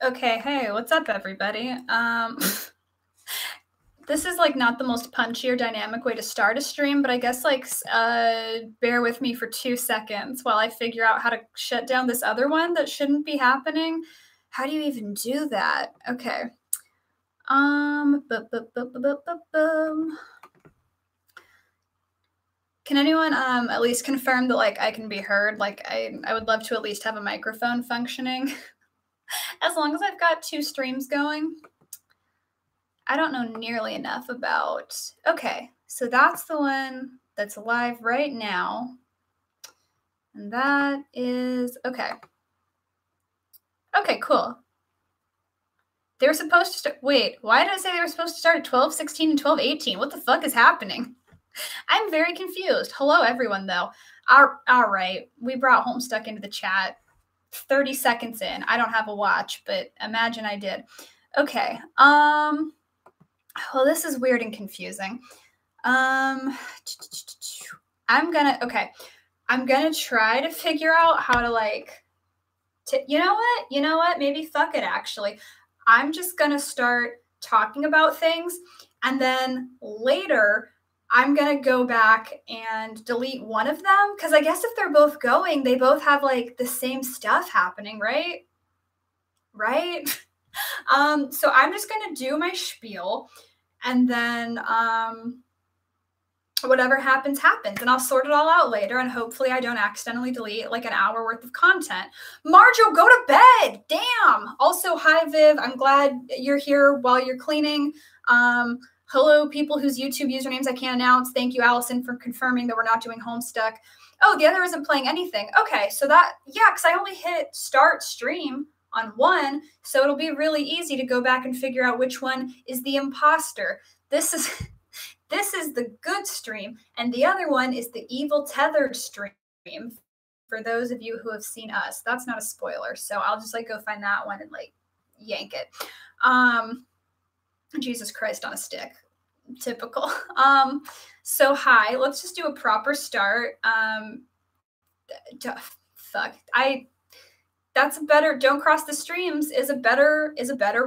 Okay, hey, what's up, everybody? This is like not the most punchy or dynamic way to start a stream, but I guess bear with me for 2 seconds while I figure out how to shut down this other one that shouldn't be happening. How do you even do that? Okay. Can anyone at least confirm that like I can be heard? Like I would love to at least have a microphone functioning. As long as I've got 2 streams going. I don't know nearly enough about. Okay, so that's the one that's live right now. And that is okay. Okay, cool. They were supposed to start. Wait, why did I say they were supposed to start at 12:16 and 12:18? What the fuck is happening? I'm very confused. Hello, everyone, though. All right, we brought Homestuck into the chat. 30 seconds in. I don't have a watch, but imagine I did. Okay. Well, this is weird and confusing. I'm gonna try to figure out how to like, you know what? Maybe fuck it, actually. I'm just gonna start talking about things, and then later I'm gonna go back and delete one of them, because I guess if they're both going, they both have like the same stuff happening, right? Right? So I'm just gonna do my spiel, and then whatever happens, happens. And I'll sort it all out later, and hopefully I don't accidentally delete like an hour worth of content. Marjo, go to bed! Damn! Also, hi, Viv. I'm glad you're here while you're cleaning. Hello, people whose YouTube usernames I can't announce. Thank you, Allison, for confirming that we're not doing Homestuck. Oh, the other isn't playing anything. Okay, so that, yeah, because I only hit start stream on one, so it'll be really easy to go back and figure out which one is the imposter. This is the good stream, and the other one is the evil tethered stream. For those of you who have seen us, that's not a spoiler, so I'll just like go find that one and like yank it. Jesus Christ on a stick. Typical. So hi, let's just do a proper start. Fuck. That's a better, don't cross the streams is a better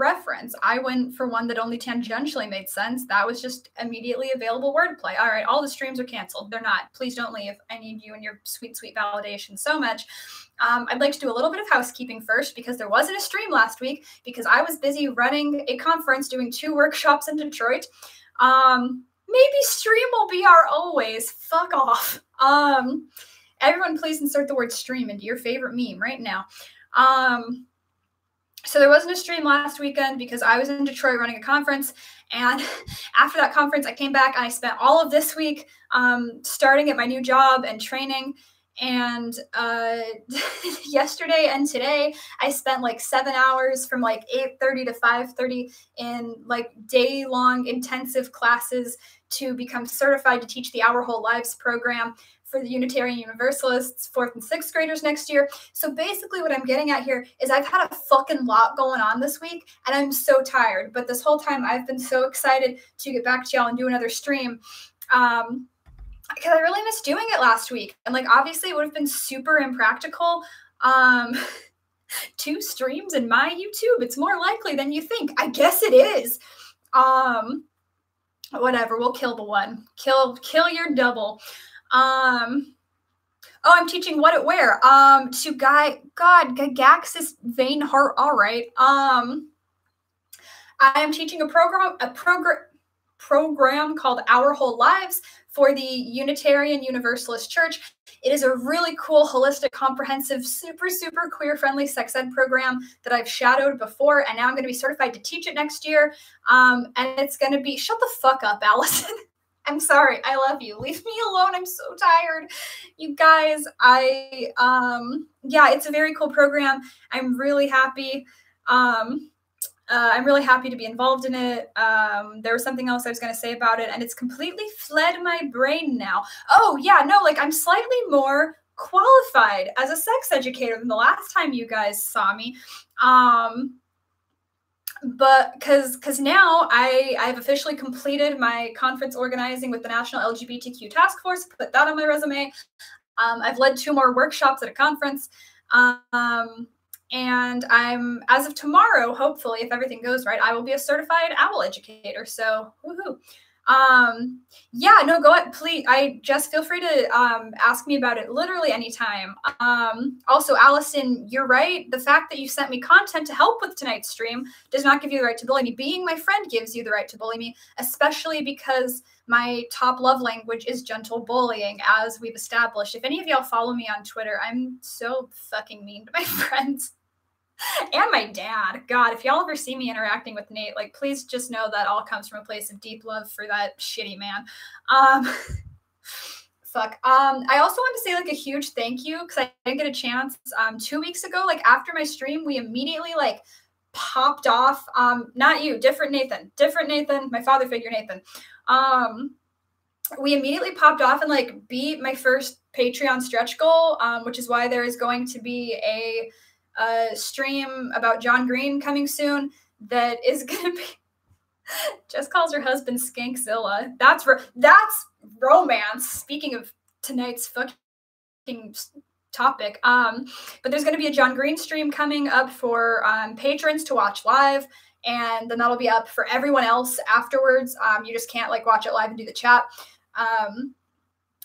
reference. I went for one that only tangentially made sense. That was just immediately available wordplay. All right, all the streams are canceled. They're not. Please don't leave. I need you and your sweet, sweet validation so much. I'd like to do a little bit of housekeeping first, because there wasn't a stream last week because I was busy running a conference, doing 2 workshops in Detroit. Maybe stream will be our always. Fuck off. Everyone please insert the word stream into your favorite meme right now. So there wasn't a stream last weekend because I was in Detroit running a conference, and after that conference I came back and I spent all of this week starting at my new job and training, and yesterday and today I spent like 7 hours from like 8:30 to 5:30 in like day-long intensive classes to become certified to teach the Our Whole Lives program for the Unitarian Universalists 4th and 6th graders next year. So basically what I'm getting at here is I've had a fucking lot going on this week, and I'm so tired. But this whole time I've been so excited to get back to y'all and do another stream. Because I really missed doing it last week. And like obviously it would have been super impractical. 2 streams in my YouTube. It's more likely than you think. I guess it is. Whatever, we'll kill the one. Kill your double. Oh, I'm teaching what at where? To Gygaxis Vein Heart. All right. I am teaching a program called Our Whole Lives for the Unitarian Universalist Church. It is a really cool, holistic, comprehensive, super, super queer-friendly sex ed program that I've shadowed before, and now I'm going to be certified to teach it next year. And it's going to be, shut the fuck up, Allison. I'm sorry. I love you. Leave me alone. I'm so tired. You guys, yeah, it's a very cool program. I'm really happy. I'm really happy to be involved in it. There was something else I was going to say about it, and it's completely fled my brain now. Oh, yeah, no, like I'm slightly more qualified as a sex educator than the last time you guys saw me. But because now I've officially completed my conference organizing with the National LGBTQ Task Force, put that on my resume. I've led 2 more workshops at a conference. And I'm, as of tomorrow, hopefully, if everything goes right, I will be a certified owl educator. So, woohoo. Yeah, no, go ahead, please. I just feel free to ask me about it literally anytime. Also, Allison, you're right. The fact that you sent me content to help with tonight's stream does not give you the right to bully me. Being my friend gives you the right to bully me, especially because my top love language is gentle bullying, as we've established. If any of y'all follow me on Twitter, I'm so fucking mean to my friends. And my dad. God, if y'all ever see me interacting with Nate, like, please just know that all comes from a place of deep love for that shitty man. Fuck. I also want to say, like, a huge thank you, because I didn't get a chance 2 weeks ago. Like, after my stream, we immediately, like, popped off. Not you, different Nathan, my father figure Nathan. We immediately popped off and, like, beat my first Patreon stretch goal, which is why there is going to be a stream about John Green coming soon that is gonna be just calls her husband Skankzilla. That's romance. Speaking of tonight's fucking topic, but there's gonna be a John Green stream coming up for patrons to watch live, and then that'll be up for everyone else afterwards. You just can't, like, watch it live and do the chat.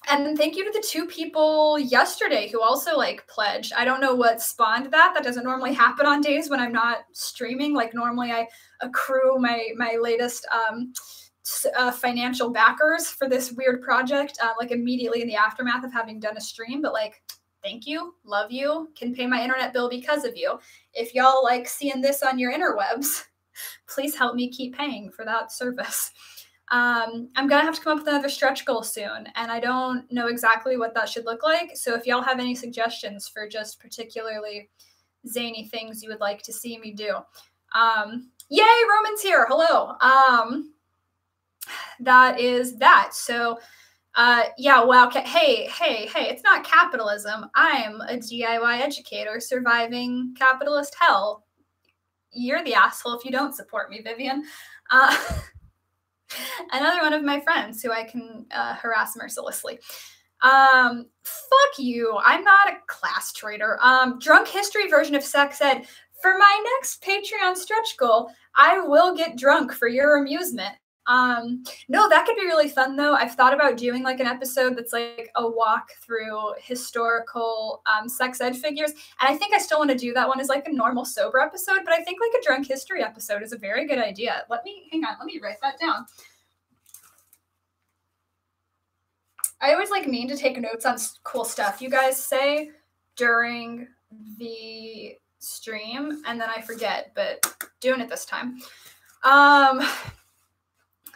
And then thank you to the 2 people yesterday who also, like, pledged. I don't know what spawned that. That doesn't normally happen on days when I'm not streaming. Like, normally I accrue my latest financial backers for this weird project, like, immediately in the aftermath of having done a stream. But, like, thank you, love you, can pay my internet bill because of you. If y'all like seeing this on your interwebs, please help me keep paying for that service. I'm gonna have to come up with another stretch goal soon, and I don't know exactly what that should look like. So if y'all have any suggestions for just particularly zany things you would like to see me do, yay, Roman's here. Hello. That is that. So, yeah, wow. Hey, it's not capitalism. I'm a DIY educator surviving capitalist hell. You're the asshole if you don't support me, Vivian. Another one of my friends who I can harass mercilessly. Fuck you. I'm not a class traitor. Drunk history version of sex ed. For my next Patreon stretch goal, I will get drunk for your amusement. No, that could be really fun, though. I've thought about doing, like, an episode that's like a walk through historical sex ed figures, and I think I still want to do that one as, like, a normal sober episode, but I think, like, a drunk history episode is a very good idea. Hang on, let me write that down. I always, like, mean to take notes on cool stuff you guys say during the stream, and then I forget, but doing it this time.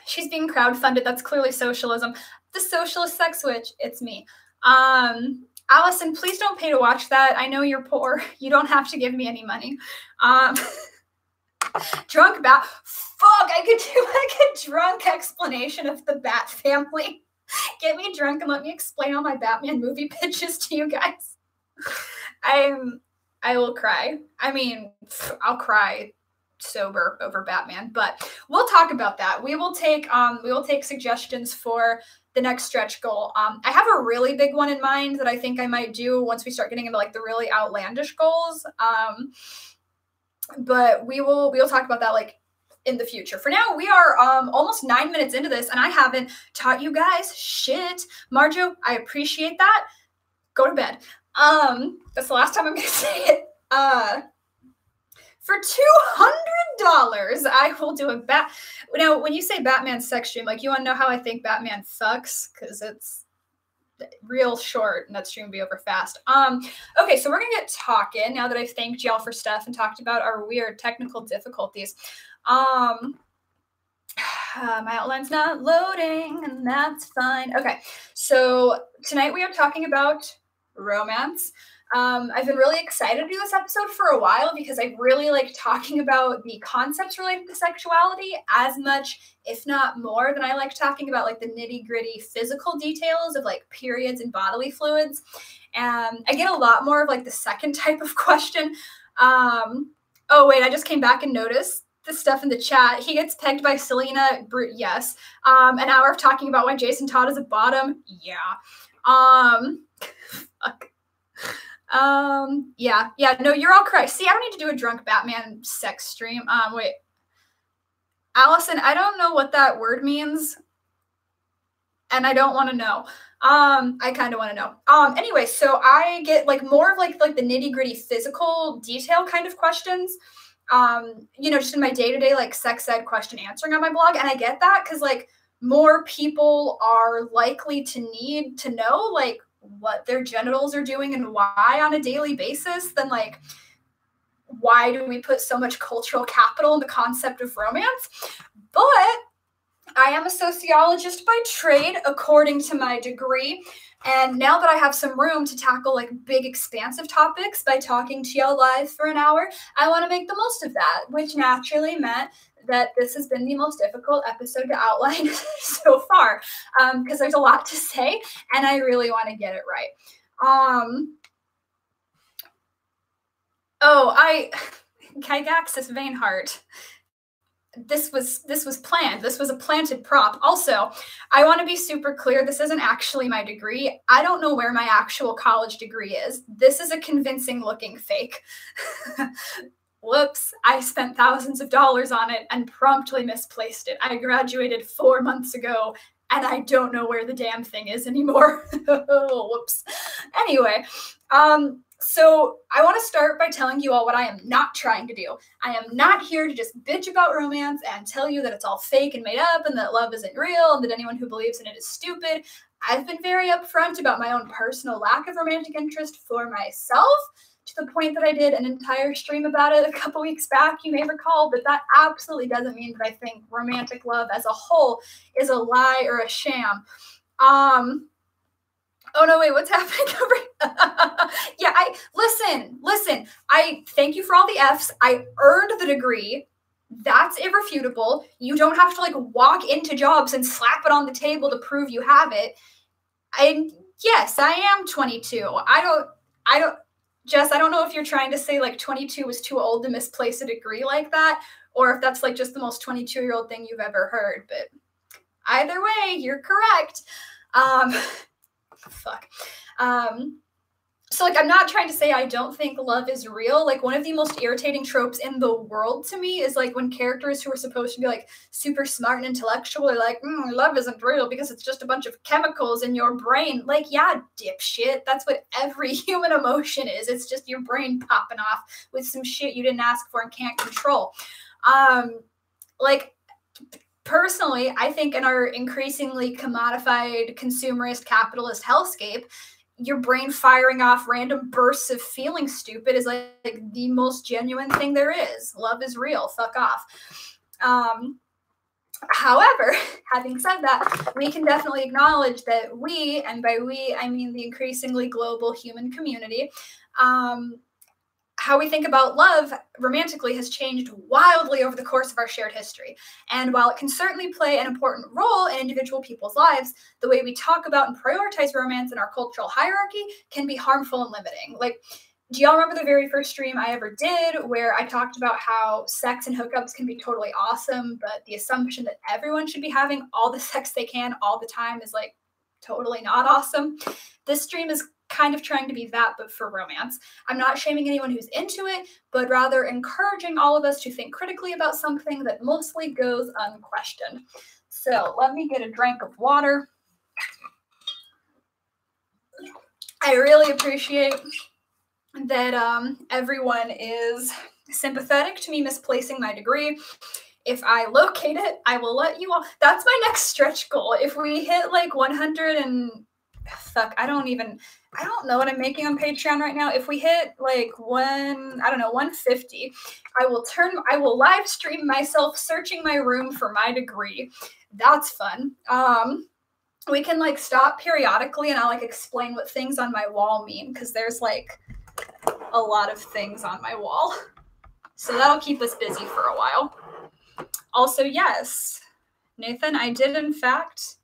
She's being crowdfunded. That's clearly socialism. The socialist sex witch. It's me. Allison, please don't pay to watch that. I know you're poor. You don't have to give me any money. Drunk bat. Fuck, I could do, like, a drunk explanation of the Bat family. Get me drunk and let me explain all my Batman movie pitches to you guys. I will cry. I mean, I'll cry sober over Batman, but we'll talk about that. We will take suggestions for the next stretch goal. I have a really big one in mind that I think I might do once we start getting into, like, the really outlandish goals. But we'll talk about that, like, in the future. For now, we are almost 9 minutes into this, and I haven't taught you guys shit. Marjo, I appreciate that. Go to bed. That's the last time I'm gonna say it. For $200, I will do a Now, when you say Batman sex stream, like, you want to know how I think Batman fucks? Because it's real short, and that stream will be over fast. Okay, so we're gonna get talking now that I've thanked y'all for stuff and talked about our weird technical difficulties. My outline's not loading, and that's fine. Okay, so tonight we are talking about romance. I've been really excited to do this episode for a while because I really like talking about the concepts related to sexuality as much, if not more, than I like talking about, like, the nitty-gritty physical details of, like, periods and bodily fluids. And I get a lot more of, like, the second type of question. Oh, wait, I just came back and noticed the stuff in the chat. He gets pegged by Selena. Yes. An hour of talking about why Jason Todd is a bottom. Yeah. Fuck. Yeah, no, you're all correct. See, I don't need to do a drunk Batman sex stream. Wait. Allison, I don't know what that word means, and I don't want to know. I kind of want to know. Anyway, so I get like more of like the nitty-gritty physical detail kind of questions. Just in my day-to-day like sex ed question answering on my blog, and I get that because like more people are likely to need to know like what their genitals are doing and why on a daily basis than like why do we put so much cultural capital in the concept of romance. But I am a sociologist by trade, according to my degree. And now that I have some room to tackle like big, expansive topics by talking to y'all live for an hour, I want to make the most of that, which naturally meant that this has been the most difficult episode to outline so far, because there's a lot to say, and I really want to get it right. Gygaxis Veinhart. This was planned. This was a planted prop. Also, I want to be super clear. This isn't actually my degree. I don't know where my actual college degree is. This is a convincing looking fake. Whoops, I spent thousands of dollars on it and promptly misplaced it. I graduated 4 months ago and I don't know where the damn thing is anymore. Whoops. Anyway, so I want to start by telling you all what I am not trying to do. I am not here to just bitch about romance and tell you that it's all fake and made up and that love isn't real and that anyone who believes in it is stupid. I've been very upfront about my own personal lack of romantic interest for myself, to the point that I did an entire stream about it a couple weeks back, you may recall, but that absolutely doesn't mean that I think romantic love as a whole is a lie or a sham. Oh no, wait, what's happening over Yeah, listen, I thank you for all the Fs. I earned the degree. That's irrefutable. You don't have to like walk into jobs and slap it on the table to prove you have it. And yes, I am 22. Jess, I don't know if you're trying to say like 22 was too old to misplace a degree like that, or if that's like just the most 22-year-old thing you've ever heard, but either way, you're correct. Fuck. So like, I'm not trying to say I don't think love is real. Like, one of the most irritating tropes in the world to me is like when characters who are supposed to be like super smart and intellectual are like, love isn't real because it's just a bunch of chemicals in your brain. Like, yeah, dipshit. That's what every human emotion is. It's just your brain popping off with some shit you didn't ask for and can't control. Personally, I think in our increasingly commodified, consumerist, capitalist hellscape, your brain firing off random bursts of feeling stupid is like the most genuine thing there is. Love is real. Fuck off. However, having said that, we can definitely acknowledge that we, and by we, I mean the increasingly global human community, how we think about love romantically has changed wildly over the course of our shared history. And while it can certainly play an important role in individual people's lives, the way we talk about and prioritize romance in our cultural hierarchy can be harmful and limiting. Like, do y'all remember the very first stream I ever did where I talked about how sex and hookups can be totally awesome, but the assumption that everyone should be having all the sex they can all the time is like totally not awesome? This stream is kind of trying to be that, but for romance. I'm not shaming anyone who's into it, but rather encouraging all of us to think critically about something that mostly goes unquestioned. So let me get a drink of water. I really appreciate that everyone is sympathetic to me misplacing my degree. If I locate it, I will let you all. That's my next stretch goal. If we hit like 100 and I don't know what I'm making on Patreon right now. If we hit like 150, I will live stream myself searching my room for my degree. That's fun. We can like stop periodically and I'll like explain what things on my wall mean, because there's like a lot of things on my wall. So that'll keep us busy for a while. Also, yes, Nathan, I did in fact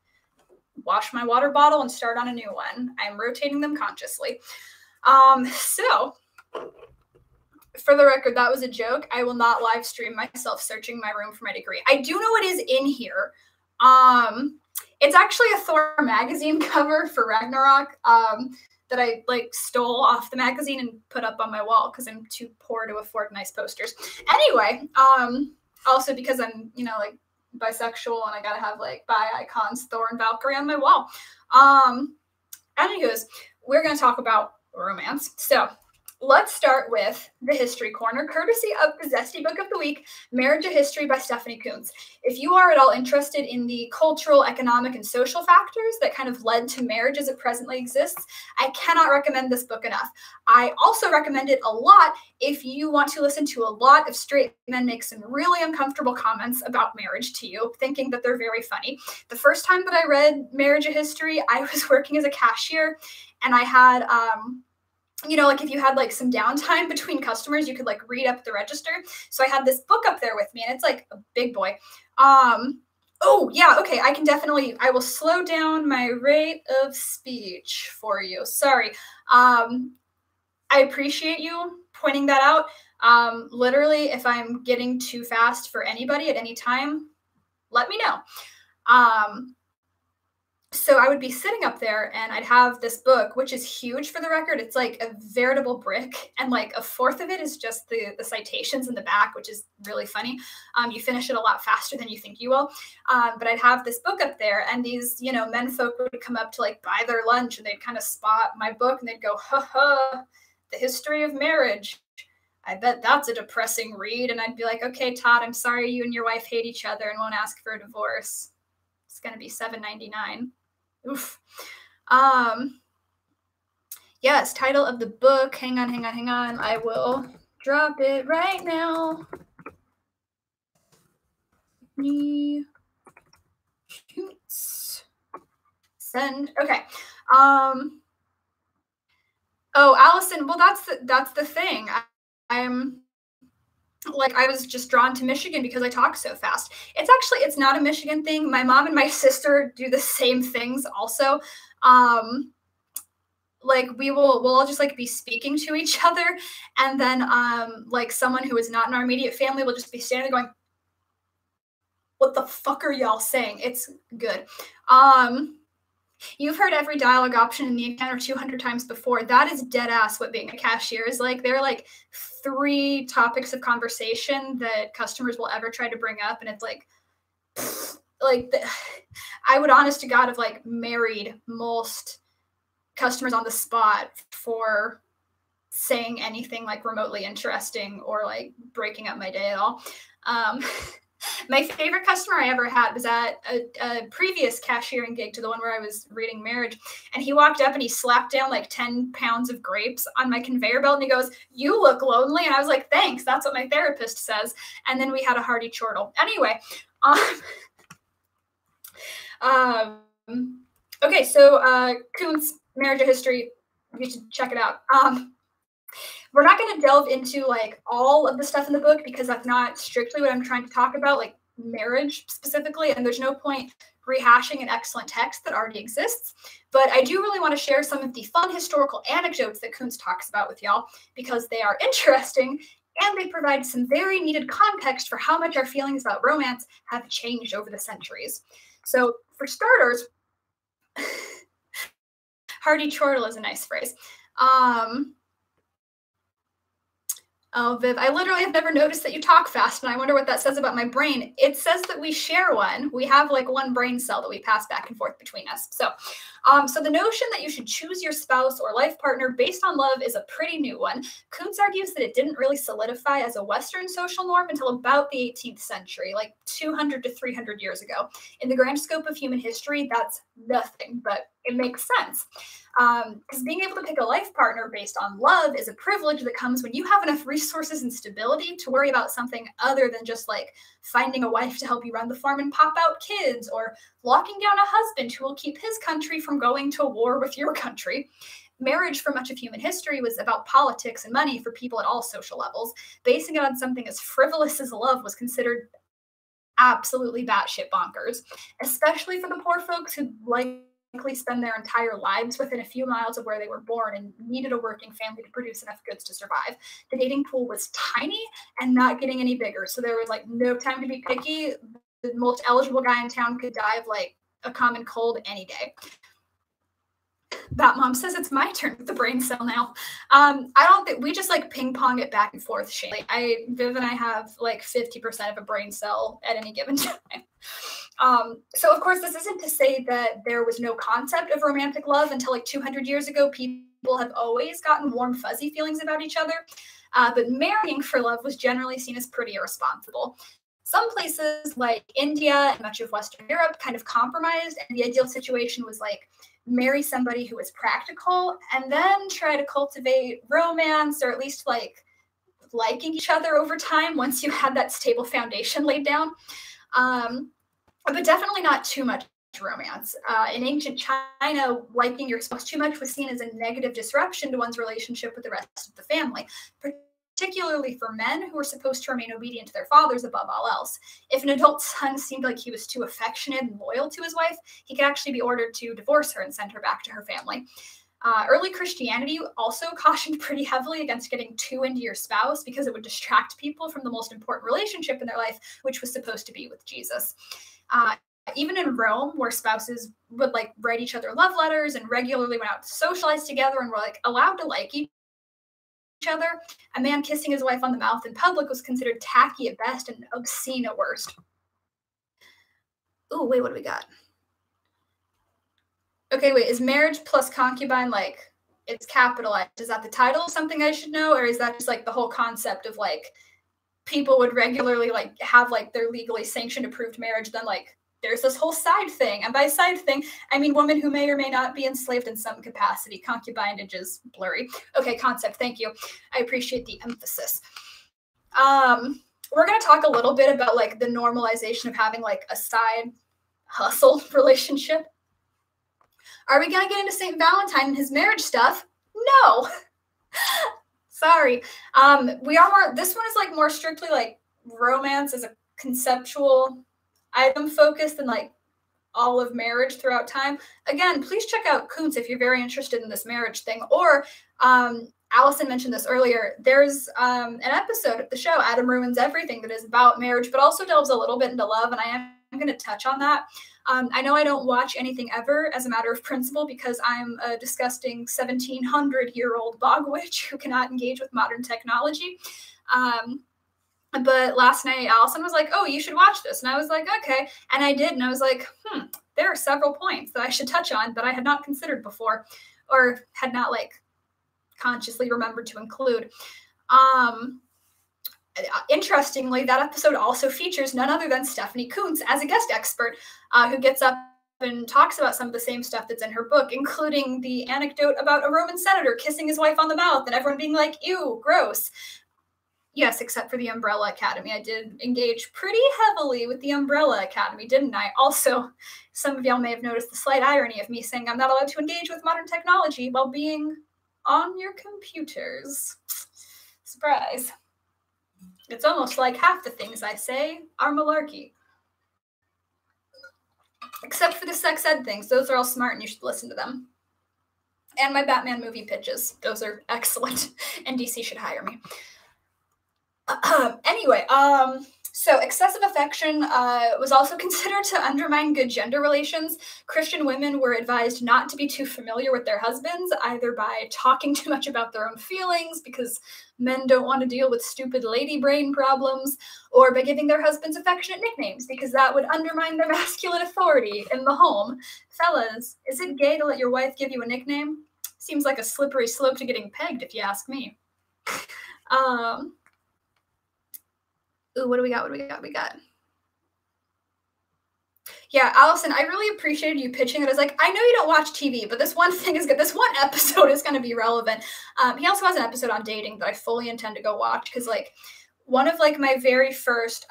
wash my water bottle and start on a new one. I'm rotating them consciously. So for the record, that was a joke. I will not live stream myself searching my room for my degree. I do know what is in here. It's actually a Thor magazine cover for Ragnarok. that I like stole off the magazine and put up on my wall because I'm too poor to afford nice posters. Anyway, also because I'm, you know, like bisexual and I gotta have like bi icons, Thor and Valkyrie on my wall. Anywho's, we're gonna talk about romance. So let's start with the history corner, courtesy of the Zesty Book of the Week, Marriage: A History by Stephanie Coontz. If you are at all interested in the cultural, economic, and social factors that kind of led to marriage as it presently exists, I cannot recommend this book enough. I also recommend it a lot if you want to listen to a lot of straight men make some really uncomfortable comments about marriage to you, thinking that they're very funny. The first time that I read Marriage: A History, I was working as a cashier, and I had you know, like if you had like some downtime between customers, you could like read up the register. So I had this book up there with me, and it's like a big boy. Oh yeah, okay, I will slow down my rate of speech for you. Sorry. I appreciate you pointing that out. Literally, if I'm getting too fast for anybody at any time, let me know. So I would be sitting up there and I'd have this book, which is huge for the record. It's like a veritable brick, and like a fourth of it is just the citations in the back, which is really funny. You finish it a lot faster than you think you will. But I'd have this book up there, and these, you know, men folk would come up to like buy their lunch, and they'd kind of spot my book and they'd go, ha ha, The History of Marriage. I bet that's a depressing read. And I'd be like, okay, Todd, I'm sorry you and your wife hate each other and won't ask for a divorce. It's going to be $7.99. Oof. Yes, title of the book. Hang on. I will drop it right now. Send. Okay. Oh, Allison. Well, that's the thing. I'm like, I was just drawn to Michigan because I talk so fast. It's not a Michigan thing. My mom and my sister do the same things also. Like we'll all just like be speaking to each other, and then like someone who is not in our immediate family will just be standing there going, what the fuck are y'all saying? It's good. You've heard every dialogue option in the encounter 200 times before. That is dead ass what being a cashier is like. There are like 3 topics of conversation that customers will ever try to bring up, and it's like I would honest to God have like married most customers on the spot for saying anything like remotely interesting or like breaking up my day at all. My favorite customer I ever had was at a previous cashiering gig to the one where I was reading Marriage. And he walked up and he slapped down like 10 pounds of grapes on my conveyor belt. And he goes, "You look lonely." And I was like, "Thanks. That's what my therapist says." And then we had a hearty chortle. Anyway. Okay, so Coontz, Marriage: A History. You should check it out. We're not going to delve into like all of the stuff in the book because that's not strictly what I'm trying to talk about, like marriage specifically, and there's no point rehashing an excellent text that already exists. But I do really want to share some of the fun historical anecdotes that Coontz talks about with y'all because they are interesting and they provide some very needed context for how much our feelings about romance have changed over the centuries. So for starters, hearty chortle is a nice phrase. Oh, Viv, I literally have never noticed that you talk fast, and I wonder what that says about my brain. It says that we share one. We have like one brain cell that we pass back and forth between us. So the notion that you should choose your spouse or life partner based on love is a pretty new one. Coontz argues that it didn't really solidify as a Western social norm until about the 18th century, like 200 to 300 years ago. In the grand scope of human history, that's nothing, but it makes sense. Because being able to pick a life partner based on love is a privilege that comes when you have enough resources and stability to worry about something other than just like finding a wife to help you run the farm and pop out kids, or locking down a husband who will keep his country from going to war with your country. Marriage for much of human history was about politics and money for people at all social levels. Basing it on something as frivolous as love was considered absolutely batshit bonkers, especially for the poor folks who likely spend their entire lives within a few miles of where they were born and needed a working family to produce enough goods to survive. The dating pool was tiny and not getting any bigger, so there was like no time to be picky. The most eligible guy in town could die of like a common cold any day. That mom says it's my turn with the brain cell now. I don't think we just like ping pong it back and forth, Shane. Viv and I have like 50% of a brain cell at any given time. So of course, this isn't to say that there was no concept of romantic love until like 200 years ago. People have always gotten warm, fuzzy feelings about each other. But marrying for love was generally seen as pretty irresponsible. Some places like India and much of Western Europe kind of compromised, and the ideal situation was like marry somebody who was practical and then try to cultivate romance, or at least like liking each other over time once you had that stable foundation laid down. But definitely not too much romance. In ancient China, liking your spouse too much was seen as a negative disruption to one's relationship with the rest of the family, particularly for men who were supposed to remain obedient to their fathers above all else. If an adult son seemed like he was too affectionate and loyal to his wife, he could actually be ordered to divorce her and send her back to her family. Early Christianity also cautioned pretty heavily against getting too into your spouse because it would distract people from the most important relationship in their life, which was supposed to be with Jesus. Even in Rome, where spouses would like write each other love letters and regularly went out to socialize together and were like allowed to like each other, a man kissing his wife on the mouth in public was considered tacky at best and obscene at worst. Ooh, wait, what do we got? Okay, wait, is marriage plus concubine like it's capitalized? Is that the title of something I should know, or is that just like the whole concept of like people would regularly like have like their legally sanctioned approved marriage, then like there's this whole side thing, and by side thing I mean women who may or may not be enslaved in some capacity. Concubinage is blurry. Okay, concept, thank you, I appreciate the emphasis. We're going to talk a little bit about like the normalization of having like a side hustle relationship. Are we going to get into St. Valentine and his marriage stuff? No. Sorry. We are more, this one is like more strictly like romance as a conceptual item focused than like all of marriage throughout time. Again, please check out Coontz if you're very interested in this marriage thing. Or Allison mentioned this earlier. There's an episode of the show, Adam Ruins Everything, that is about marriage, but also delves a little bit into love, and I am going to touch on that. I know I don't watch anything ever as a matter of principle because I'm a disgusting 1700-year-old bog witch who cannot engage with modern technology. But last night, Allison was like, oh, you should watch this. And I was like, okay. And I did. And I was like, there are several points that I should touch on that I had not considered before or had not like consciously remembered to include. Interestingly, that episode also features none other than Stephanie Coontz as a guest expert who gets up and talks about some of the same stuff that's in her book, including the anecdote about a Roman senator kissing his wife on the mouth and everyone being like, ew, gross. Yes, except for the Umbrella Academy. I did engage pretty heavily with the Umbrella Academy, didn't I? Also, some of y'all may have noticed the slight irony of me saying I'm not allowed to engage with modern technology while being on your computers. Surprise. It's almost like half the things I say are malarkey. Except for the sex ed things. Those are all smart and you should listen to them. And my Batman movie pitches. Those are excellent. And DC should hire me. Anyway, so excessive affection was also considered to undermine good gender relations. Christian women were advised not to be too familiar with their husbands, either by talking too much about their own feelings, because men don't want to deal with stupid lady brain problems, or by giving their husbands affectionate nicknames, because that would undermine their masculine authority in the home. Fellas, is it gay to let your wife give you a nickname? Seems like a slippery slope to getting pegged, if you ask me. Ooh, what do we got? Yeah, Allison, I really appreciated you pitching it. I was like, I know you don't watch TV, but this one thing is good. This one episode is going to be relevant. He also has an episode on dating that I fully intend to go watch because, like, one of, like, my very first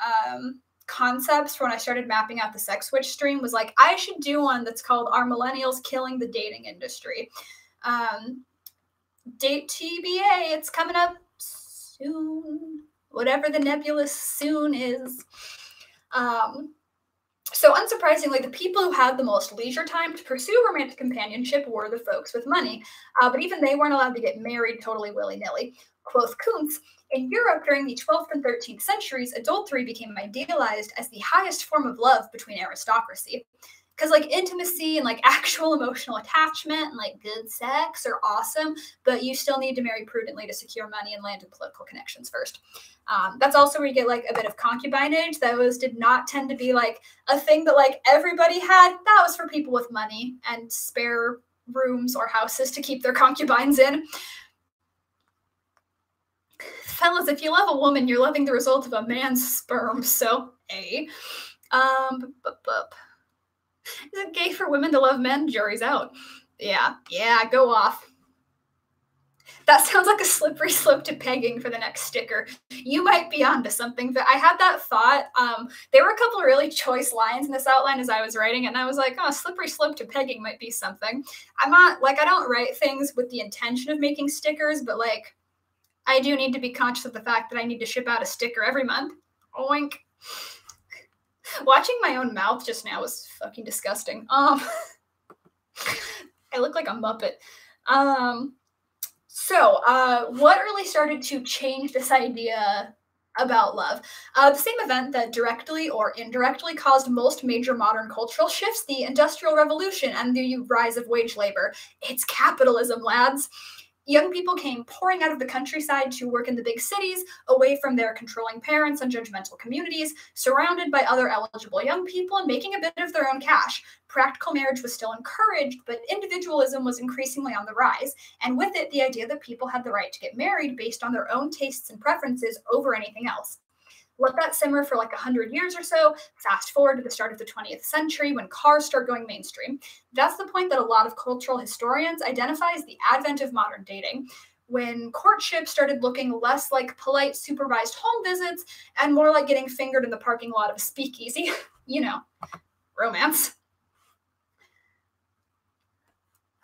concepts for when I started mapping out the Sex Switch stream was, like, I should do one that's called Are Millennials Killing the Dating Industry? Date TBA, it's coming up soon. Whatever the nebulous soon is. So unsurprisingly, the people who had the most leisure time to pursue romantic companionship were the folks with money, but even they weren't allowed to get married totally willy-nilly. Quoth Coontz, in Europe during the 12th and 13th centuries, adultery became idealized as the highest form of love between aristocracy. Because like intimacy and like actual emotional attachment and like good sex are awesome, but you still need to marry prudently to secure money and land and political connections first. That's also where you get like a bit of concubinage. Those did not tend to be like a thing that like everybody had. That was for people with money and spare rooms or houses to keep their concubines in. Fellas, if you love a woman, you're loving the result of a man's sperm. So, A. Is it gay for women to love men? Jury's out. Yeah, go off. That sounds like a slippery slope to pegging for the next sticker. You might be onto something, but I had that thought. There were a couple of really choice lines in this outline as I was writing, and I was like, oh, slippery slope to pegging might be something. I'm not, like, I don't write things with the intention of making stickers, but, like, I do need to be conscious of the fact that I need to ship out a sticker every month. Oink. Watching my own mouth just now was fucking disgusting. I look like a Muppet. So what really started to change this idea about love? The same event that directly or indirectly caused most major modern cultural shifts, the Industrial Revolution and the rise of wage labor. It's capitalism, lads. Young people came pouring out of the countryside to work in the big cities, away from their controlling parents and judgmental communities, surrounded by other eligible young people and making a bit of their own cash. Practical marriage was still encouraged, but individualism was increasingly on the rise, and with it, the idea that people had the right to get married based on their own tastes and preferences over anything else. Let that simmer for like 100 years or so. Fast forward to the start of the 20th century when cars start going mainstream. That's the point that a lot of cultural historians identify as the advent of modern dating, when courtship started looking less like polite supervised home visits and more like getting fingered in the parking lot of a speakeasy. You know, romance.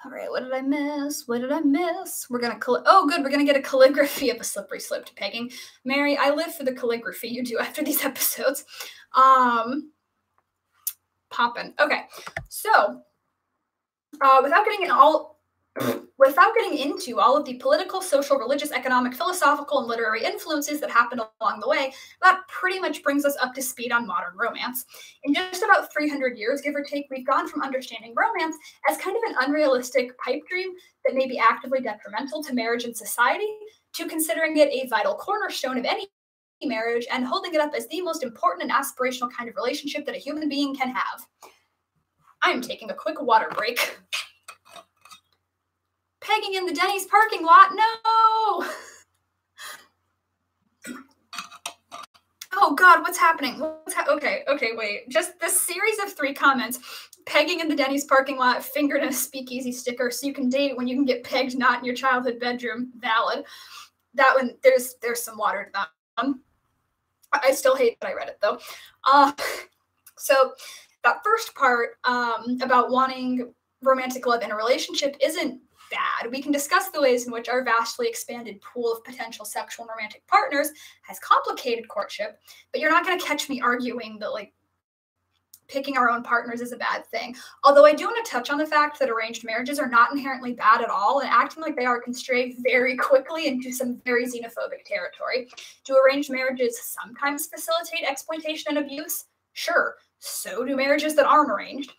All right, what did I miss? We're gonna we're gonna get a calligraphy of a slippery slope to pegging. Mary, I live for the calligraphy you do after these episodes. Poppin'. Okay, so without getting into all of the political, social, religious, economic, philosophical, and literary influences that happened along the way, that pretty much brings us up to speed on modern romance. In just about 300 years, give or take, we've gone from understanding romance as kind of an unrealistic pipe dream that may be actively detrimental to marriage and society, to considering it a vital cornerstone of any marriage and holding it up as the most important and aspirational kind of relationship that a human being can have. I'm taking a quick water break. Pegging in the Denny's parking lot? No! Oh God, what's happening? Okay, wait. Just this series of 3 comments. Pegging in the Denny's parking lot, fingered in a speakeasy sticker, so you can date when you can get pegged not in your childhood bedroom. Valid. That one, there's some water to that one. I still hate that I read it though. So that first part about wanting romantic love in a relationship isn't bad. We can discuss the ways in which our vastly expanded pool of potential sexual and romantic partners has complicated courtship, but you're not going to catch me arguing that like picking our own partners is a bad thing. Although I do want to touch on the fact that arranged marriages are not inherently bad at all, and acting like they are can stray very quickly into some very xenophobic territory. Do arranged marriages sometimes facilitate exploitation and abuse? Sure. So do marriages that aren't arranged.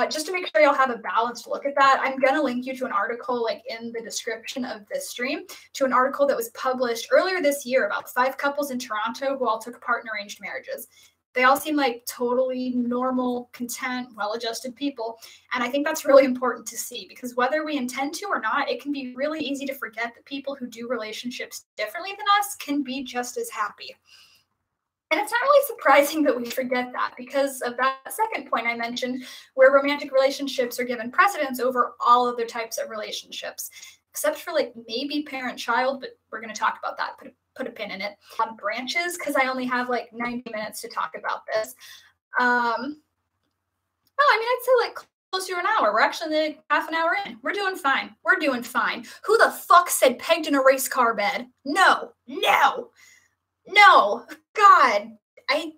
Just to make sure y'all have a balanced look at that, I'm going to link you to an article like in the description of this stream, to an article that was published earlier this year about 5 couples in Toronto who all took part in arranged marriages. They all seem like totally normal, content, well-adjusted people. And I think that's really important to see, because whether we intend to or not, it can be really easy to forget that people who do relationships differently than us can be just as happy. And it's not really surprising that we forget that, because of that second point I mentioned, where romantic relationships are given precedence over all other types of relationships, except for like maybe parent-child, but we're going to talk about that, put a pin in it. On branches, because I only have like 90 minutes to talk about this. I'd say like close to an hour. We're actually like half an hour in. We're doing fine. Who the fuck said pegged in a race car bed? No. God, I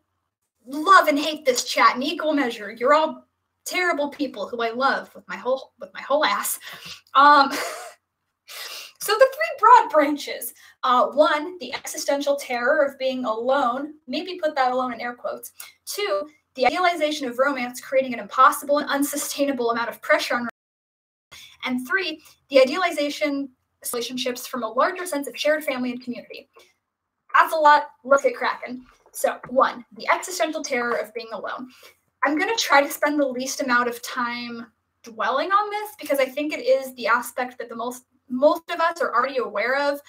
love and hate this chat in equal measure. You're all terrible people who I love with my whole ass. So the 3 broad branches. 1, the existential terror of being alone. Maybe put that alone in air quotes. 2, the idealization of romance creating an impossible and unsustainable amount of pressure on. And 3, the idealization of relationships from a larger sense of shared family and community. That's a lot. Let's get cracking. So 1, the existential terror of being alone. I'm going to try to spend the least amount of time dwelling on this because I think it is the aspect that the most of us are already aware of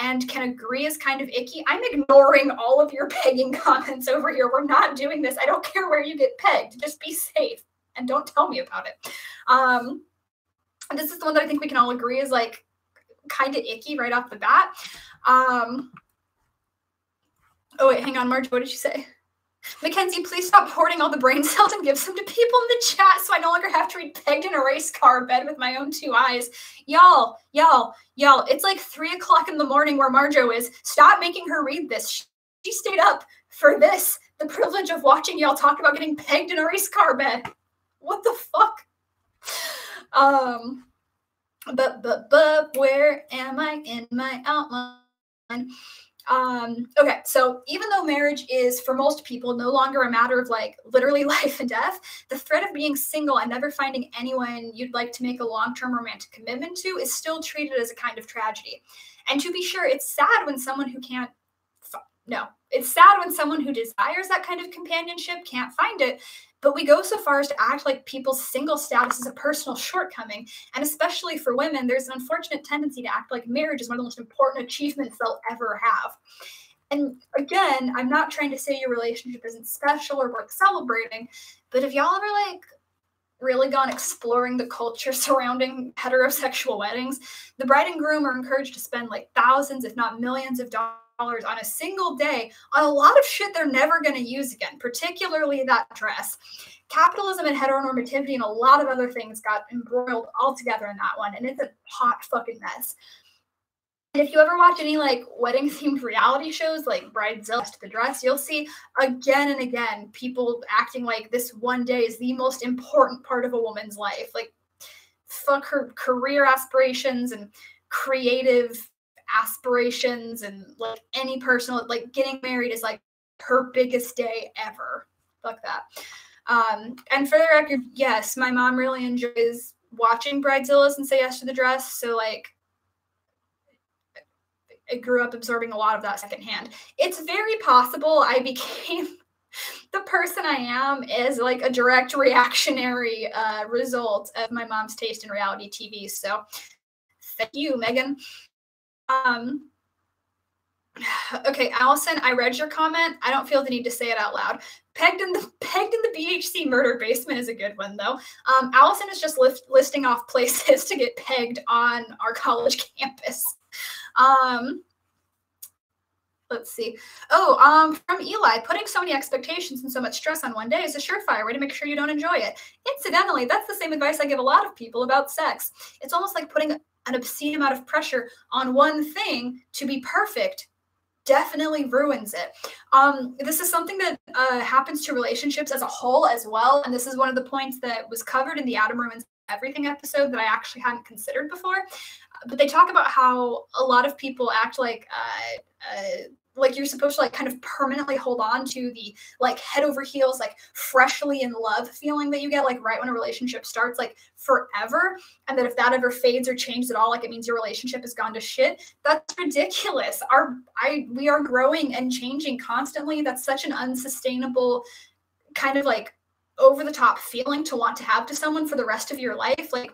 and can agree is kind of icky. I'm ignoring all of your pegging comments over here. We're not doing this. I don't care where you get pegged. Just be safe and don't tell me about it. This is the one that I think we can all agree is like kind of icky right off the bat. Oh wait, hang on, Marge, what did you say? Mackenzie, please stop hoarding all the brain cells and give some to people in the chat so I no longer have to read pegged in a race car bed with my own 2 eyes. Y'all, it's like 3 o'clock in the morning where Marjo is. Stop making her read this. She stayed up for this. The privilege of watching y'all talk about getting pegged in a race car bed. What the fuck? But where am I in my outline? Okay, so even though marriage is for most people no longer a matter of like literally life and death, the threat of being single and never finding anyone you'd like to make a long-term romantic commitment to is still treated as a kind of tragedy. And to be sure, it's sad when someone who can't, no, it's sad when someone who desires that kind of companionship can't find it, but we go so far as to act like people's single status is a personal shortcoming. And especially for women, there's an unfortunate tendency to act like marriage is one of the most important achievements they'll ever have. And again, I'm not trying to say your relationship isn't special or worth celebrating, but if y'all ever like really gone exploring the culture surrounding heterosexual weddings, the bride and groom are encouraged to spend like thousands, if not millions of dollars on a single day on a lot of shit they're never going to use again, particularly that dress. Capitalism and heteronormativity and a lot of other things got embroiled all together in that one, and it's a hot fucking mess. And if you ever watch any like wedding themed reality shows like Bridezilla to the Dress, you'll see again and again people acting like this one day is the most important part of a woman's life. Like fuck her career aspirations and creative aspirations and like any personal, like getting married is like her biggest day ever. Fuck that. And for the record, yes, my mom really enjoys watching Bridezillas and Say Yes to the Dress. So like I grew up absorbing a lot of that secondhand. It's very possible I became the person I am is like a direct reactionary result of my mom's taste in reality TV. So thank you, Megan. Okay, Allison, I read your comment. I don't feel the need to say it out loud. Pegged in the BHC murder basement is a good one, though. Allison is just listing off places to get pegged on our college campus. Let's see. Oh, from Eli, putting so many expectations and so much stress on one day is a surefire way to make sure you don't enjoy it. Incidentally, that's the same advice I give a lot of people about sex. It's almost like putting an obscene amount of pressure on one thing to be perfect definitely ruins it. This is something that happens to relationships as a whole as well. And this is one of the points that was covered in the Adam Ruins Everything episode that I actually hadn't considered before. But they talk about how a lot of people act like you're supposed to like kind of permanently hold on to the like head over heels, like freshly in love feeling that you get like right when a relationship starts, like forever. And that if that ever fades or changes at all, like it means your relationship has gone to shit. That's ridiculous. We are growing and changing constantly. That's such an unsustainable kind of like over the top feeling to want to have to someone for the rest of your life. Like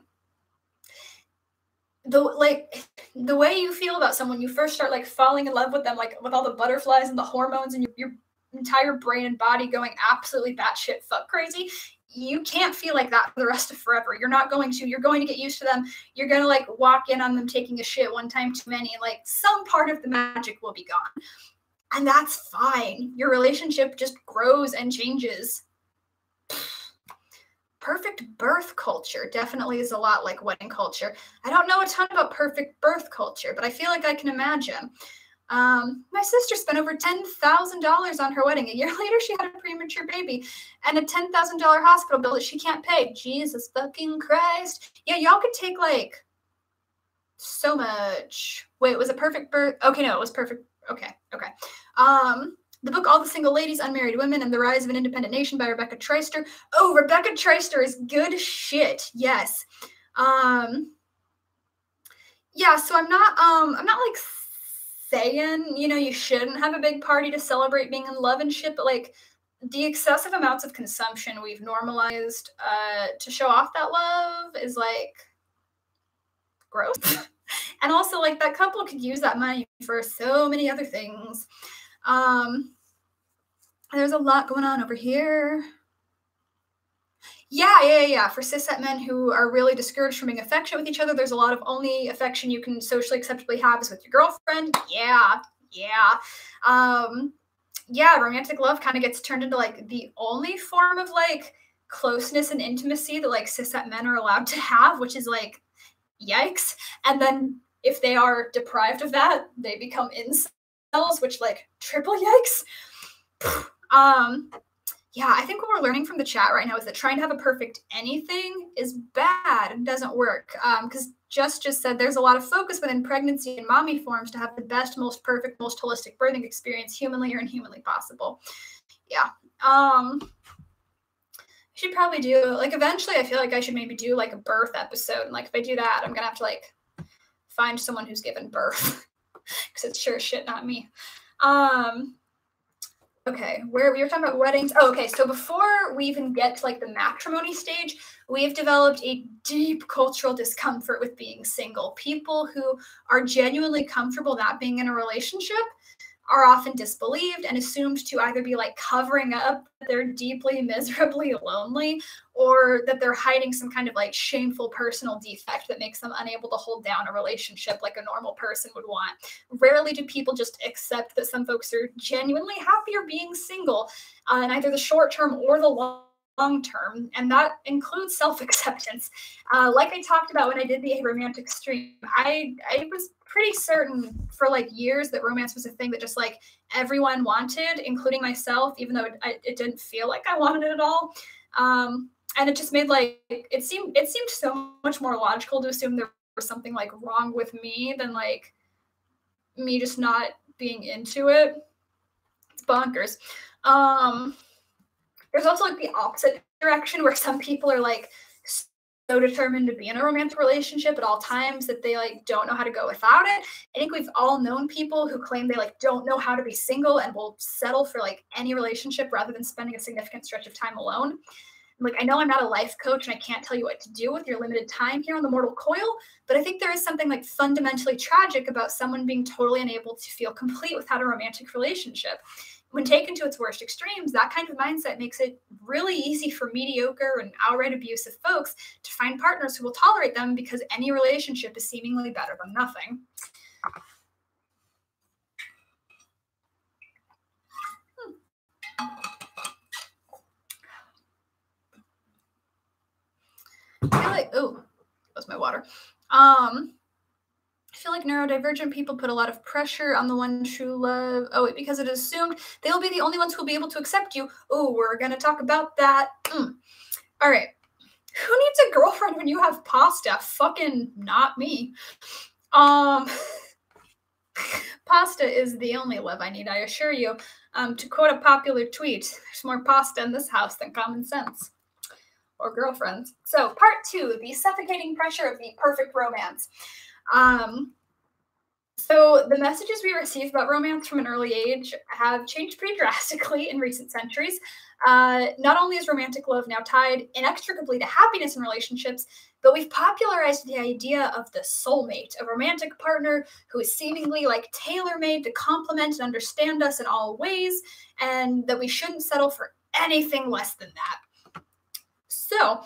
the way you feel about someone, you first start like falling in love with them, like with all the butterflies and the hormones and your entire brain and body going absolutely batshit fuck crazy. You can't feel like that for the rest of forever. You're going to get used to them. You're going to like walk in on them taking a shit one time too many, and like some part of the magic will be gone. And that's fine. Your relationship just grows and changes. Perfect birth culture definitely is a lot like wedding culture. I don't know a ton about perfect birth culture, but I feel like I can imagine. My sister spent over $10,000 on her wedding. A year later, she had a premature baby and a $10,000 hospital bill that she can't pay. Jesus fucking Christ. Yeah, y'all could take like so much. Wait, was it perfect birth? Okay, no, it was perfect. Okay. The book All the Single Ladies, Unmarried Women, and the Rise of an Independent Nation by Rebecca Traister. Oh, Rebecca Traister is good shit. Yes. Yeah, so I'm not like saying, you know, you shouldn't have a big party to celebrate being in love and shit, but like the excessive amounts of consumption we've normalized to show off that love is like gross. And also like that couple could use that money for so many other things. There's a lot going on over here. Yeah. For cishet men who are really discouraged from being affectionate with each other, there's a lot of only affection you can socially acceptably have is with your girlfriend. Yeah. Romantic love kind of gets turned into like the only form of like closeness and intimacy that like cishet men are allowed to have, which is like, yikes. And then if they are deprived of that, they become incels, which like triple yikes. Yeah, I think what we're learning from the chat right now is that trying to have a perfect anything is bad and doesn't work. Because just said there's a lot of focus within pregnancy and mommy forms to have the best, most perfect, most holistic birthing experience humanly or inhumanly possible. Yeah. Should probably do, like, eventually I feel like I should maybe do like a birth episode. And like if I do that, I'm gonna have to like find someone who's given birth. Because it's sure as shit not me. Okay, where we were talking about weddings. Oh, okay, so before we even get to like the matrimony stage, we've developed a deep cultural discomfort with being single. People who are genuinely comfortable not being in a relationship are often disbelieved and assumed to either be like covering up that they're deeply, miserably lonely, or that they're hiding some kind of like shameful personal defect that makes them unable to hold down a relationship like a normal person would want. Rarely do people just accept that some folks are genuinely happier being single in either the short term or the long term, and that includes self-acceptance. Like I talked about when I did the romantic stream, I was pretty certain for like years that romance was a thing that just like everyone wanted, including myself, even though it didn't feel like I wanted it at all. And it just made like it seemed so much more logical to assume there was something like wrong with me than like me just not being into it. It's bonkers. There's also like the opposite direction where some people are like so determined to be in a romantic relationship at all times that they like don't know how to go without it. I think we've all known people who claim they like don't know how to be single and will settle for like any relationship rather than spending a significant stretch of time alone. Like, I know I'm not a life coach and I can't tell you what to do with your limited time here on the mortal coil, but I think there is something like fundamentally tragic about someone being totally unable to feel complete without a romantic relationship. When taken to its worst extremes, that kind of mindset makes it really easy for mediocre and outright abusive folks to find partners who will tolerate them because any relationship is seemingly better than nothing. I feel like, oh, that was my water. I feel like neurodivergent people put a lot of pressure on the one true love. Oh, because it is assumed they'll be the only ones who will be able to accept you. Oh, we're going to talk about that. All right. Who needs a girlfriend when you have pasta? Fucking not me. Pasta is the only love I need, I assure you. To quote a popular tweet, there's more pasta in this house than common sense. Or girlfriends. So part 2, the suffocating pressure of the perfect romance. So the messages we receive about romance from an early age have changed pretty drastically in recent centuries. Not only is romantic love now tied inextricably to happiness in relationships, but we've popularized the idea of the soulmate, a romantic partner who is seemingly like tailor-made to complement and understand us in all ways, and that we shouldn't settle for anything less than that. So,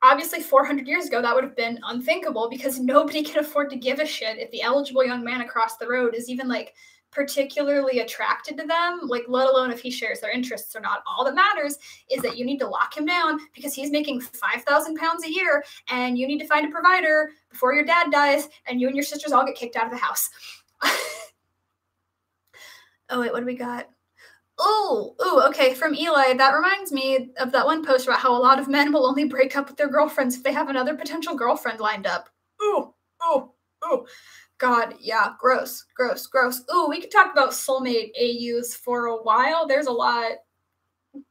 obviously 400 years ago, that would have been unthinkable because nobody can afford to give a shit if the eligible young man across the road is even like particularly attracted to them, like let alone if he shares their interests or not. All that matters is that you need to lock him down because he's making 5,000 pounds a year and you need to find a provider before your dad dies and you and your sisters all get kicked out of the house. Oh, wait, what do we got? Okay, from Eli. That reminds me of that one post about how a lot of men will only break up with their girlfriends if they have another potential girlfriend lined up. God, yeah, gross, gross, gross. Ooh, we could talk about soulmate AUs for a while. There's a lot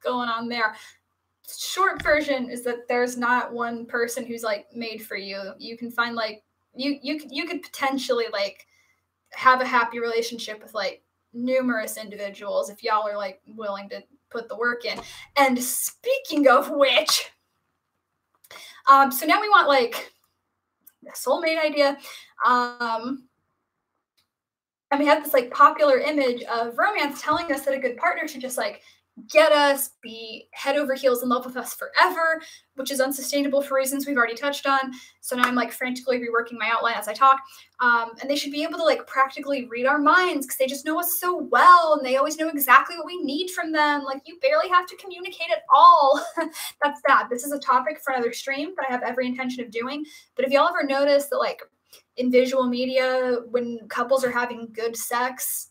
going on there. Short version is that there's not one person who's like made for you. You can find like you could potentially like have a happy relationship with like numerous individuals if y'all are like willing to put the work in. And speaking of which, so now we want like a soulmate idea. And we have this like popular image of romance telling us that a good partner should just like get us, be head over heels in love with us forever, which is unsustainable for reasons we've already touched on. So now I'm like frantically reworking my outline as I talk. And they should be able to like practically read our minds because they just know us so well and they always know exactly what we need from them. Like you barely have to communicate at all. That's that. This is a topic for another stream that I have every intention of doing. But if y'all ever notice that like in visual media, when couples are having good sex,